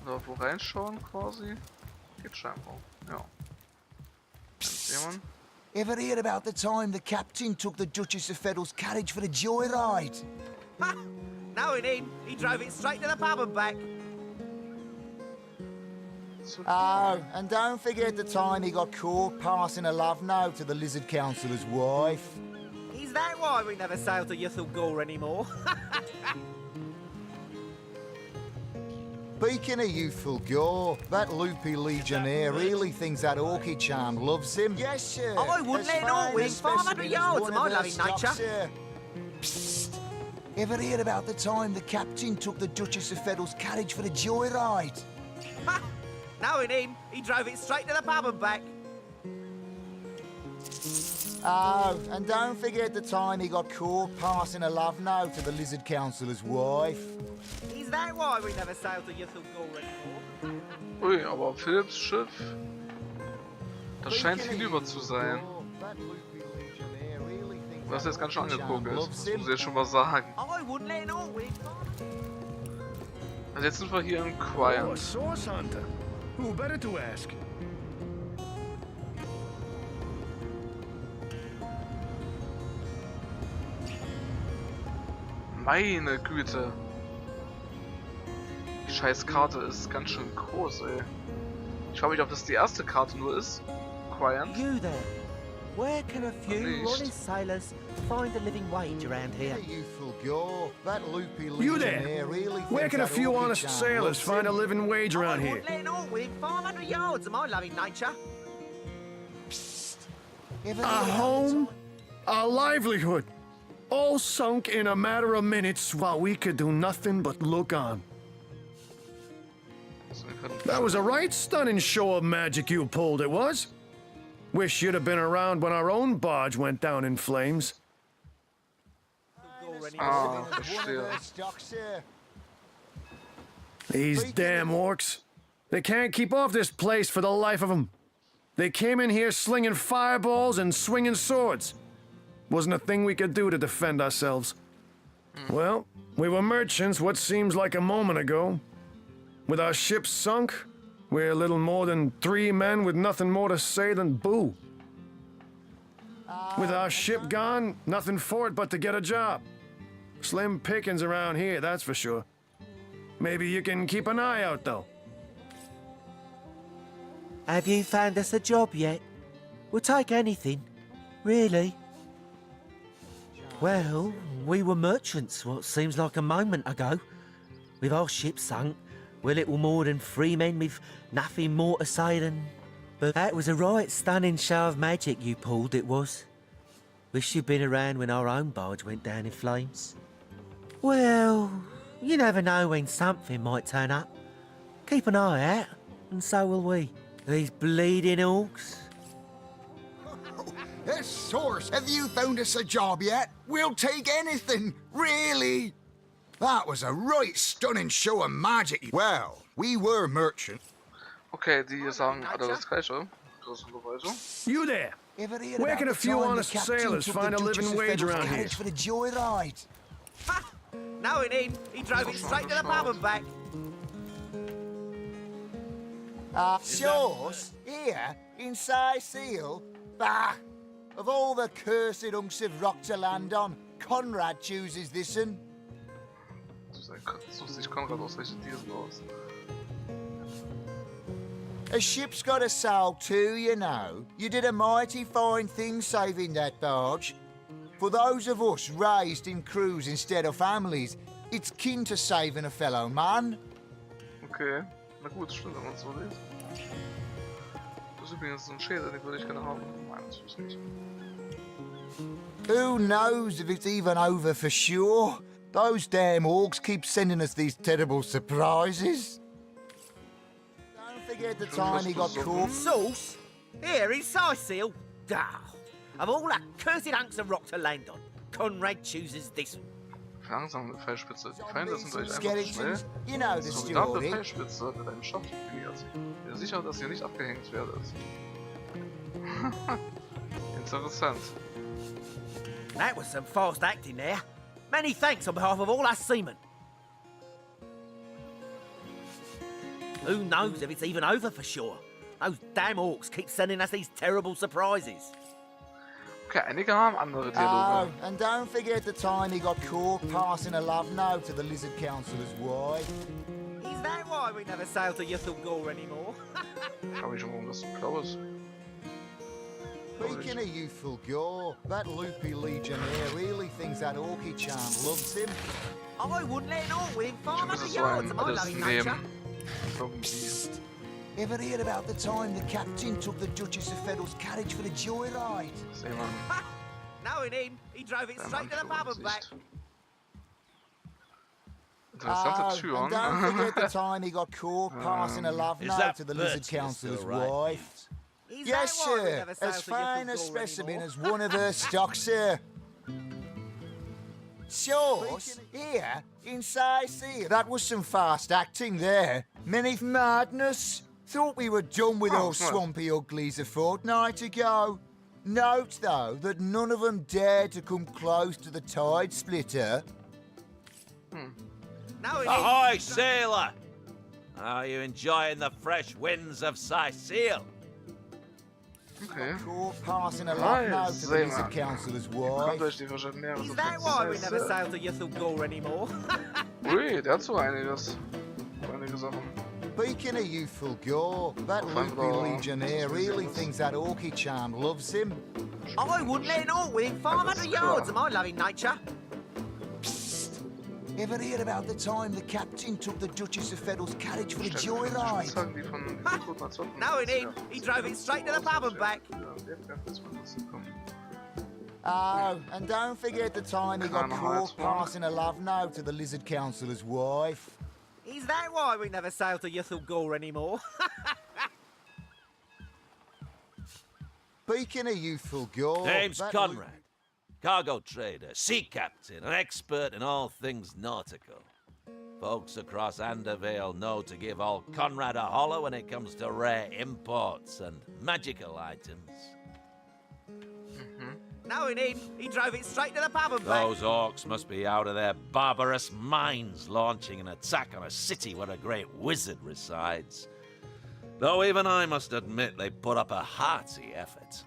Oder wo reinschauen quasi? Geht scheinbar. Ja. Jemand? Ever hear about the time the captain took the Duchess of Federal's carriage for a joyride? Ha! No, he didn't. He drove it straight to the pub and back. Oh, and don't forget the time he got caught passing a love note to the Lizard Councillor's wife. Is that why we never sail to Yuthel Gore anymore? Speaking of youthful gore, that loopy legionnaire really thinks that orchid charm loves him. Yes, sir. I wouldn't let it all win 500 yards of my loving nature. Psst. Ever hear about the time the captain took the Duchess of Federal's carriage for a joyride? Ha! No, he didn't. He drove it straight to the pub and back. Oh, and don't forget the time he got caught passing a love note to the Lizard Councillor's wife. Is that why we never sail to Yuthel Gore anymore? Ui, aber Philips Schiff. Das scheint hinüber zu sein. Du hast jetzt ganz schön angeguckt, das muss ich jetzt schon mal sagen. Also jetzt sind wir hier im Choir. Oh, Source Hunter. Who better to ask? Meine Güte. Die scheiß Karte ist ganz schön groß, ey. Ich frage mich, ob das die erste Karte nur ist. Quiet. You there? Where can a few honest sailors find a living wage around here? You there? Where can a few honest sailors find a living wage around here? I wouldn't let all within 500 yards of my loving nature. A home, a livelihood, all sunk in a matter of minutes while we could do nothing but look on. That was a right stunning show of magic you pulled, it was. Wish you'd have been around when our own barge went down in flames. Ah, verstehe. These damn orcs. They can't keep off this place for the life of them. They came in here slinging fireballs and swinging swords. Wasn't a thing we could do to defend ourselves. Well, we were merchants what seems like a moment ago. With our ship sunk, we're little more than 3 men with nothing more to say than boo. With our ship gone, nothing for it but to get a job. Slim pickings around here, that's for sure. Maybe you can keep an eye out, though. Have you found us a job yet? We'll take anything, really. Well, we were merchants what seems like a moment ago. With our ship sunk, we're little more than 3 men with nothing more to say than... But that was a right stunning show of magic you pulled, it was. Wish you'd been around when our own barge went down in flames. Well, you never know when something might turn up. Keep an eye out, and so will we. These bleeding orcs. Source, have you found us a job yet? We'll take anything, really. That was a right stunning show of magic. Well, we were merchants. Okay, die sagen alle das Gleiche. You there! Where can a few honest sailors find a living wage around here? For the joyride. Knowing him, he drove it straight to the pub and back. Shores? Here? In Seal? Bah! Of all the cursed hunks of rock to land on, Conrad chooses this one. Sucht sich Konrad ausgerechnet diesen aus. A ship's got a soul too, you know. You did a mighty fine thing saving that barge. For those of us raised in crews instead of families, it's kin to saving a fellow man. Okay, na gut, stimmt, wenn man so liest. Das ist übrigens so ein Schädel, den würde ich gerne haben. Nein, das ist nicht. Who knows if it's even over for sure? Those damn orcs keep sending us these terrible surprises. Don't forget the time he got caught. Sauce? Here in Seal? Ah, of all that cursed hunks of rock to land on, Conrad chooses this one. Langsame Pfeilspitze. Die Feinde sind euch einfach zu schnell. You know the So eine verdammte story. Pfeilspitze mit einem Schaft trainiert. Ich bin sicher, dass ihr nicht abgehängt werdet. Interessant. That was some fast acting there. Many thanks on behalf of all us seamen. Who knows if it's even over for sure? Those damn orcs keep sending us these terrible surprises. Okay, einige haben andere Oh, Dialoge. and don't forget the time he got caught passing a love note to the Lizard Councillor's wife. Is that why we never sail to Yuthel Gore anymore? Frag mich schon, warum das so blau ist. Speaking of youthful gore, that loopy legionnaire really thinks that orky charm loves him. I wouldn't let an orc within Schon 500 ist es so yards ein of my alles loving nature. Nehmen. Irgendwie. Ever hear about the time the captain took the Duchess of Federal's carriage for the joyride? Seemann. Knowing him, he drove it straight to the pub and back. Interessante Türen. And don't forget the time he got caught passing a love Is note that to the Lizard Bertie Councillor's still right? wife. Is Yes, that why we sir. never sail As to fine Yuthel a Gore specimen anymore? as one of her stock, sir. Shores, here, inside Seal. That was some fast acting there. Many madness. Thought we were done with Oh, those well. swampy uglies a fortnight ago. Note, though, that none of them dared to come close to the tide splitter. Knowing him, Ahoy, sailor! Are you enjoying the fresh winds of Seal? Okay. Caught passing a Hi, love note to the Seaman. Lizard Councillor's Kommt wife. euch die verschiedenen Meere is so that why we never sail to Yuthel Gore anymore? Ui, der hat so einiges. Einige Sachen. Speaking of youthful gore, that loopy legionnaire really thinks that orky charm loves him. I wouldn't let an orc within 500 yards of my loving nature. Ever hear about the time the captain took the Duchess of Federal's carriage for the Ständig joyride? Spitzhacken, die von Toten Azoten. Knowing him, he drove it straight to the pub and back. Oh, and don't forget the time he got Kinda caught hides one. passing a love note to the Lizard Councillor's wife. Is that why we never sail to Yuthel Gore anymore? Speaking of youthful gore, Name's that Conrad. Cargo trader, sea captain, an expert in all things nautical. Folks across Andervale know to give old Conrad a holler when it comes to rare imports and magical items. No, he needn't. He drove it straight to the pub and back. Those orcs must be out of their barbarous minds launching an attack on a city where a great wizard resides. Though even I must admit they put up a hearty effort.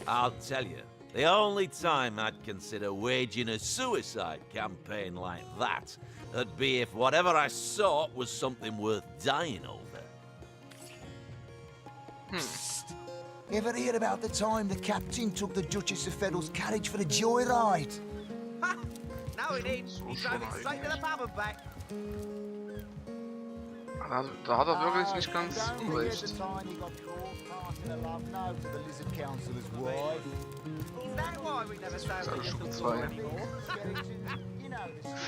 I'll tell you, the only time I'd consider waging a suicide campaign like that would be if whatever I sought was something worth dying over. Ever hear about the time the captain took the Duchess of Federal's carriage for a joyride? Ha! No, he needn't. He drove it straight to the pub and back. Da hat er wirklich nicht ganz unrecht. Is that why we never sailed the Stufe Little 2. Door anymore?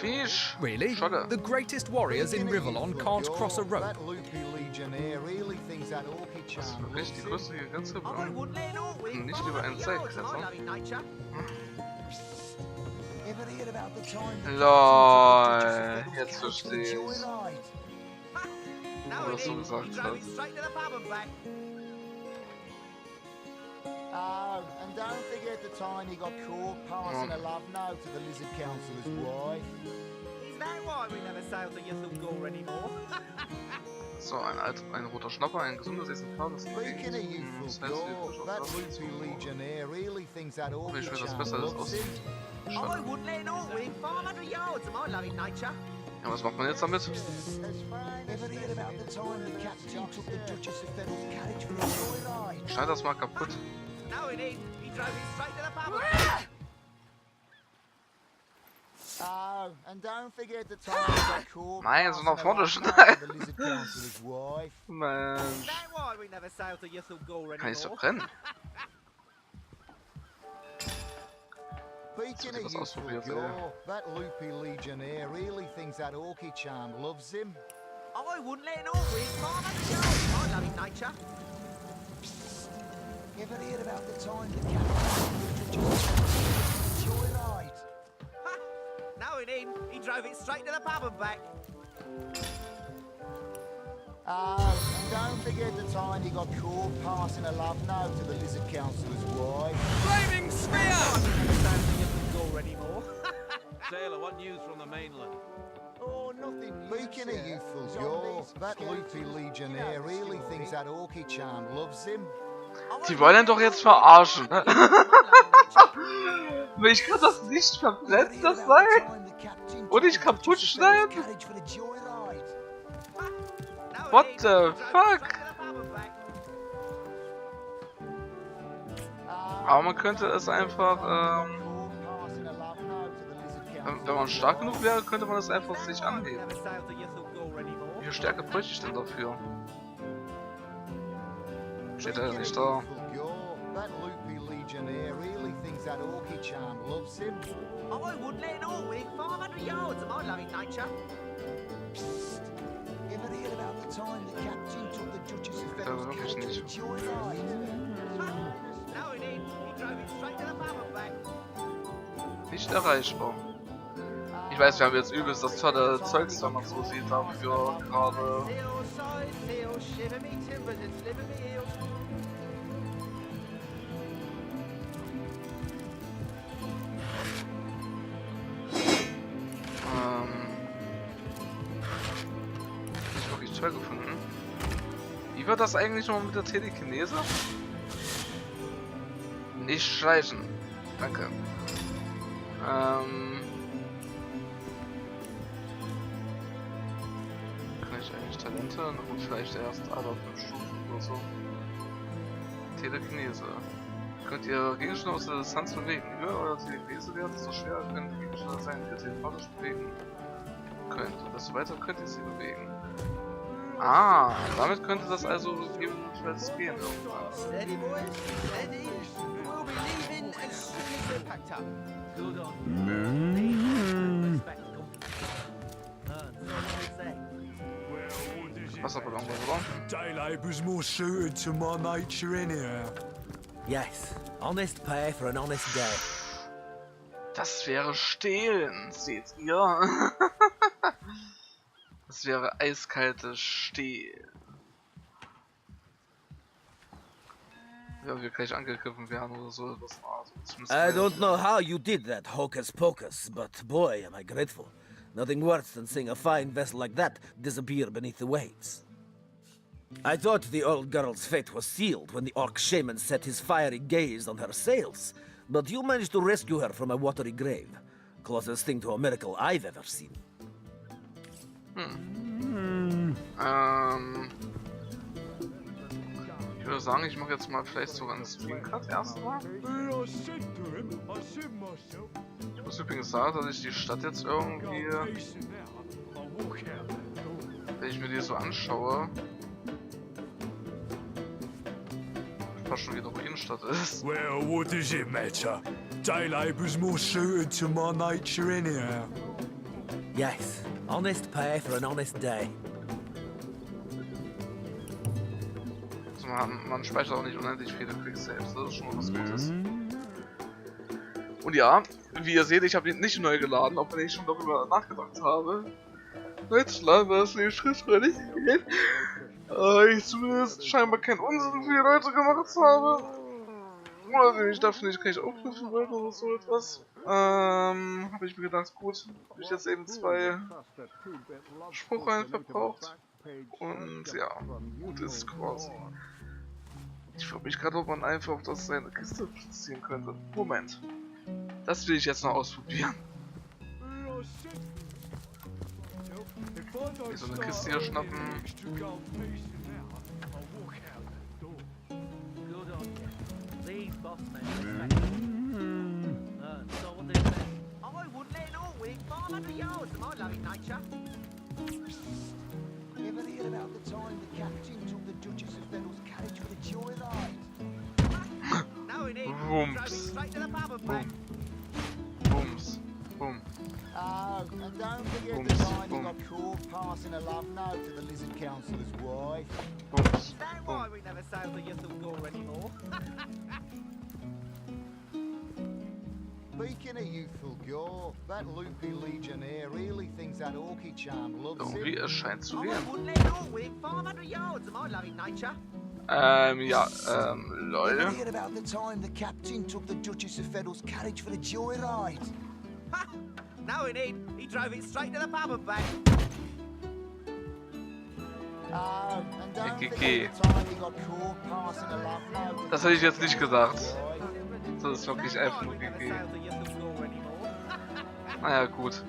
Fisch! Really? Scholle. The greatest warriors in Rivellon can't cross a rope. That loopy legionnaire really thinks that orky Das ist charm wirklich die größte Grenze. I wouldn't let an orc win. Nicht über einen Seil klettern. nature. Ever hear about the time the LOL, jetzt verstehe ich. No, Was he du didn't. He gesagt drove it hast. straight to the pub and back. Oh, and don't forget the time he got caught passing a love note to the Lizard Councillor's wife. Is that why we never sailed the Little Door anymore? So, ein roter Schnapper, ein gesundes Exemplar, das Speaking of youthful gore, that loopy legionnaire really thinks that orky Ich will das charm besser alles loves him. aus. I wouldn't let an orc win 500 yards of my loving nature. Ja, was macht man jetzt damit? Ever hear about the time the captain took the Duchess of Federal's carriage for a joyride? Schneid das mal kaputt. No, he didn't. He drove it straight to the pub and back. Oh, and don't forget the time he got caught Nein, so nach vorne passing a love note to the schneiden. Lizard Councillor's wife. Is Mensch. that why we never sailed the Little Door Kann ich so anymore? brennen? Speaking of was youthful ausprobiert, gore, that loopy legionnaire really thinks that orky charm loves him. I wouldn't let an orc win 500 yards of my loving nature. Ever hear about the time the captain took the Duchess of Federal's joyride? Ha! No, he didn't. He drove it straight to the pub and back. Oh, and don't forget the time he got caught passing a love note to the Lizard Councillor's wife. Flaming spear! Never sailed the Little Door anymore. Sailor, what news from the mainland? Oh, nothing. Speaking of youthful gore, that loopy legionnaire really thinks that orky charm loves him. Die wollen doch jetzt verarschen. Will ich kann das nicht verbrennen, das Seil? Und ich kaputt schneiden? What the fuck? Aber man könnte es einfach, wenn man stark genug wäre, könnte man es einfach sich anheben. Wie viel Stärke bräuchte ich denn dafür? Steht leider nicht da. That loopy legionnaire really thinks that orky charm loves him. I wouldn't let an orc win 500 yards of my loving nature. Ever hear about the time the captain took the Duchess of Federal's wirklich carriage nicht. for a joyride? No, he didn't. He drove it straight to the pub and back. Nicht erreichbar. Ich weiß, wir haben jetzt übelst das tolle Zeugs, wenn man so sieht, dafür gerade. Nicht wirklich toll gefunden. Wie wird das eigentlich noch mit der Telekinese? Nicht schleichen. Danke. Kann ich eigentlich Talente? Na gut, vielleicht erst alle auf 5 Stufen oder so. Telekinese. Könnt ihr Gegenstände aus der Distanz bewegen? Je höher euer Telekinese-Wert, desto schwerer können die Gegenstände sein, die ihr telepathisch bewegen könnt. Desto weiter könnt ihr sie bewegen. Ah, damit könnte das also gegebenenfalls gehen irgendwann. Steady, boys. Steady. We'll be leaving as soon as we're packed up. Good on. Wasserballon oder? Daylight was more suited to my nature anyhow. Yes, honest pay for an honest day. Das wäre Stehlen, seht ihr? Das wäre eiskaltes Stehlen. Ja, wir gleich angegriffen werden oder so. Das war so I don't know how you did that, hocus pocus, but boy, am I grateful. Nothing worse than seeing a fine vessel like that disappear beneath the waves. I thought the old girl's fate was sealed when the orc shaman set his fiery gaze on her sails, but you managed to rescue her from a watery grave. Closest thing to a miracle I've ever seen. Ich würde sagen, ich mache jetzt mal vielleicht sogar einen Screencut erstmal. Ich muss übrigens sagen, dass ich die Stadt jetzt irgendwie, wenn ich mir die so anschaue, fast schon wieder Ruinenstadt ist. Well, what does it matter? Daylight was more suited to my nature anyhow. Yes, honest pay for an honest day. Also man speichert auch nicht unendlich viele Quicksaves, das ist schon was Gutes. Und ja, wie ihr seht, ich habe ihn nicht neu geladen, auch wenn ich schon darüber nachgedacht habe. Jetzt laden wir das nicht schriftfertig geht. Ich zumindest scheinbar keinen Unsinn für die Leute gemacht habe. Oder ich dafür nicht gleich aufrufen wollte oder so etwas. Habe ich mir gedacht, gut, habe ich jetzt eben 2 Spruchreihen verbraucht. Und ja, gut ist quasi. Ich frage mich gerade, ob man einfach auf das seine Kiste platzieren könnte. Moment. Das will ich jetzt noch ausprobieren. Hier so eine Kiste hier schnappen. Ever hear about the time the captain took the Duchess of Fennel's carriage for the joyride? Wumms. Wumms. Boom. Oh, and don't forget Booms, the time boom. he got caught passing a love note to the lizard councillor's wife. Bums. That's why we never sail the Yutham Gore anymore. Speaking of youthful gore, that loopy legionnaire really thinks that orky charm loves Irgendwie, him. es scheint zu gehen. wouldn't let all win 500 yards of my loving nature. Ja, Ever lol. hear about the time the captain took the Duchess of Fennel's carriage for the joyride? Ha! No, he drove it straight to the pub and back. Oh, and don't Okay. forget the time he got caught passing a love note to Das the hätte ich jetzt nicht gesagt. wife. Das ist wirklich einfach nur Never GG. sail the Yutham Gore anymore. Naja, gut.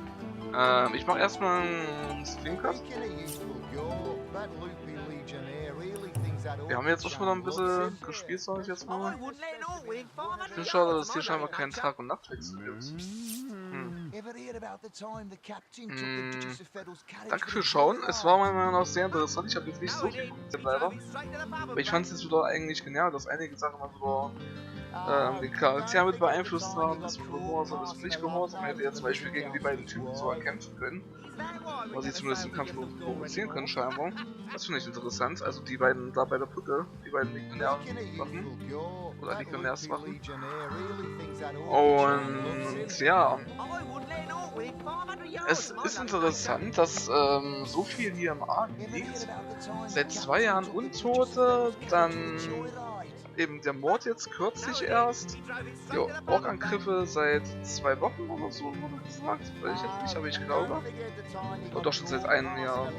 Ich mache erstmal einen Streamcut. Speaking of youthful gore, that loopy legionnaire really thinks that Wir haben jetzt auch schon mal ein bisschen gespielt, sag ich jetzt mal. Ich finde schade, dass es hier scheinbar keinen Tag- und Nachtwechsel gibt. Danke fürs Schauen, es war meiner Meinung nach sehr interessant. Ich habe jetzt nicht so viel geguckt, leider. Aber ich fand es jetzt wieder eigentlich genial, dass einige Sachen mal wieder den Charakter mit beeinflusst haben, dass man gehorsam ist und nicht gehorsam. Man hätte ja zum Beispiel gegen die beiden Typen so kämpfen können. Weil sie zumindest im Kampf provozieren können, scheinbar. Das finde ich interessant. Also die beiden da bei der Brücke, die beiden Legionärwachen. Oder Legionärswachen. Und ja. Es ist interessant, dass so viel hier im Argen liegt. Seit 2 Jahren Untote, dann eben der Mord jetzt kürzlich erst. Die Ork-Angriffe seit 2 Wochen oder so, wurde gesagt. Weiß ich jetzt nicht, aber ich glaube. Oder doch schon seit einem Jahr.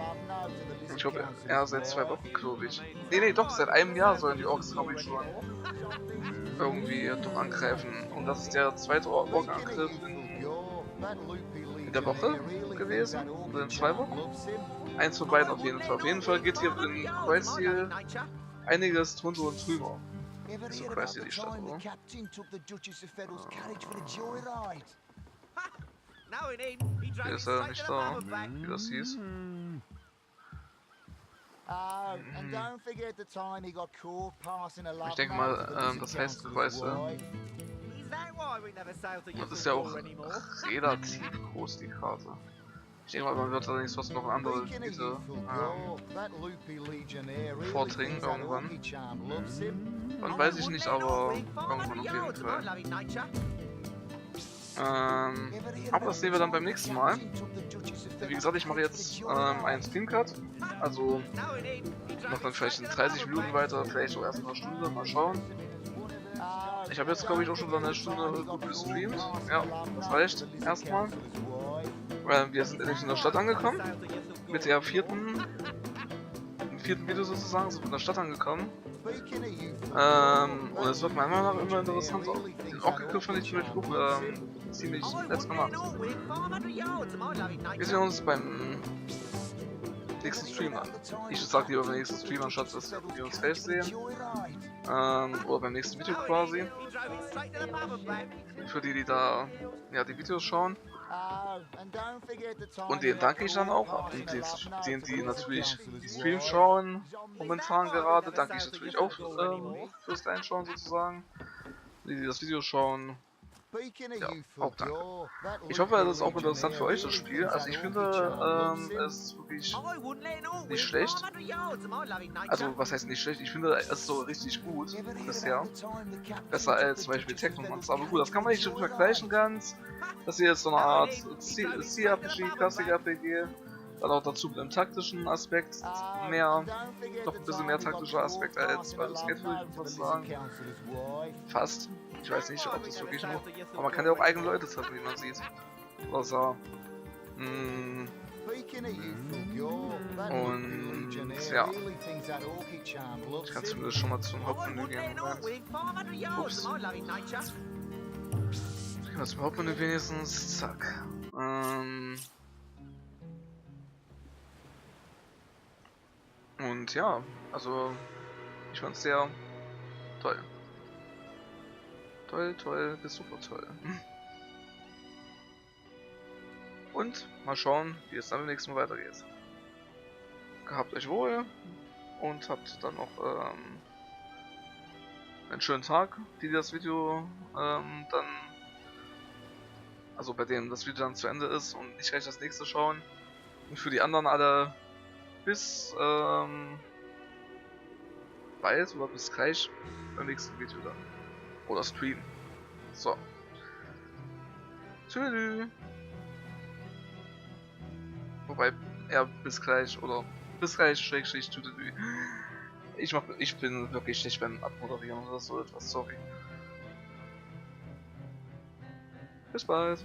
Ich glaube, eher seit 2 Wochen, glaube ich. Nee, doch, seit einem Jahr sollen die Orks, glaube ich, schon irgendwie doch angreifen. Und das ist der 2. Ork-Angriff in der Woche gewesen. Oder in 2 Wochen. Eins von beiden auf jeden Fall. Auf jeden Fall geht hier in Kreuzziel einiges drunter und drüber. So quasi die Stadt, oder? Hier ist er nicht da, wie das hieß. Ich denke mal, das heißt Kreuzziel. Das ist ja auch relativ groß, die Karte. Ich denke mal, man wird allerdings trotzdem noch andere Gebiete vordringen irgendwann. Wann weiß ich nicht, aber irgendwann auf jeden Fall. Aber das sehen wir dann beim nächsten Mal. Wie gesagt, ich mache jetzt einen Streamcut. Also mache dann vielleicht in 30 Minuten weiter, vielleicht auch erst in einer Stunde, mal schauen. Ich habe jetzt, glaube ich, auch schon so eine Stunde gut gestreamt. Ja, das reicht erstmal. Wir sind endlich in der Stadt angekommen. Mit der vierten Video sozusagen sind wir in der Stadt angekommen. Und es wird meiner Meinung nach immer interessanter. Den Ork fand ich ziemlich nett gemacht. Wir sehen uns beim nächsten Stream an. Ich sag lieber beim nächsten Stream, anstatt dass wir uns gleich sehen. Oder beim nächsten Video quasi. Für die, die da ja, die Videos schauen. Und denen danke ich dann auch. Und denen, die natürlich die Streams schauen, momentan gerade, danke ich natürlich auch fürs Reinschauen sozusagen. Die, die das Video schauen, ja, auch danke. Ich hoffe, das ist auch interessant für euch, das Spiel. Also ich finde, es ist wirklich nicht schlecht. Also, was heißt nicht schlecht? Ich finde, es ist so richtig gut bisher. Besser als zum Beispiel Technomancer. Aber gut, das kann man nicht vergleichen ganz. Das hier ist so eine Art C-RPG, Klassik-RPG. Dann auch dazu mit einem taktischen Aspekt mehr, noch ein bisschen mehr taktischer Aspekt als bei das Gate, würde ich sagen. Fast. Ich weiß nicht, ob das wirklich noch. Aber man kann ja auch eigene Leute treffen, wie man sieht. Außer. Und ja. Ich kann zumindest schon mal zum Hauptmenü gehen. Ups. Ich kann zum Hauptmenü wenigstens. Zack. Und ja, also ich fand's sehr toll. Toll, bis super toll. Und mal schauen, wie es dann beim nächsten Mal weitergeht. Gehabt euch wohl und habt dann noch einen schönen Tag, die das Video dann, also bei denen das Video dann zu Ende ist und nicht gleich das nächste schauen. Und für die anderen alle bis bald oder bis gleich beim nächsten Video dann. Oder Stream. So. Tschüss. Wobei, ja, bis gleich oder bis gleich Schrägstrich tschüss. Ich bin wirklich schlecht beim Abmoderieren oder so etwas, sorry. Bis bald.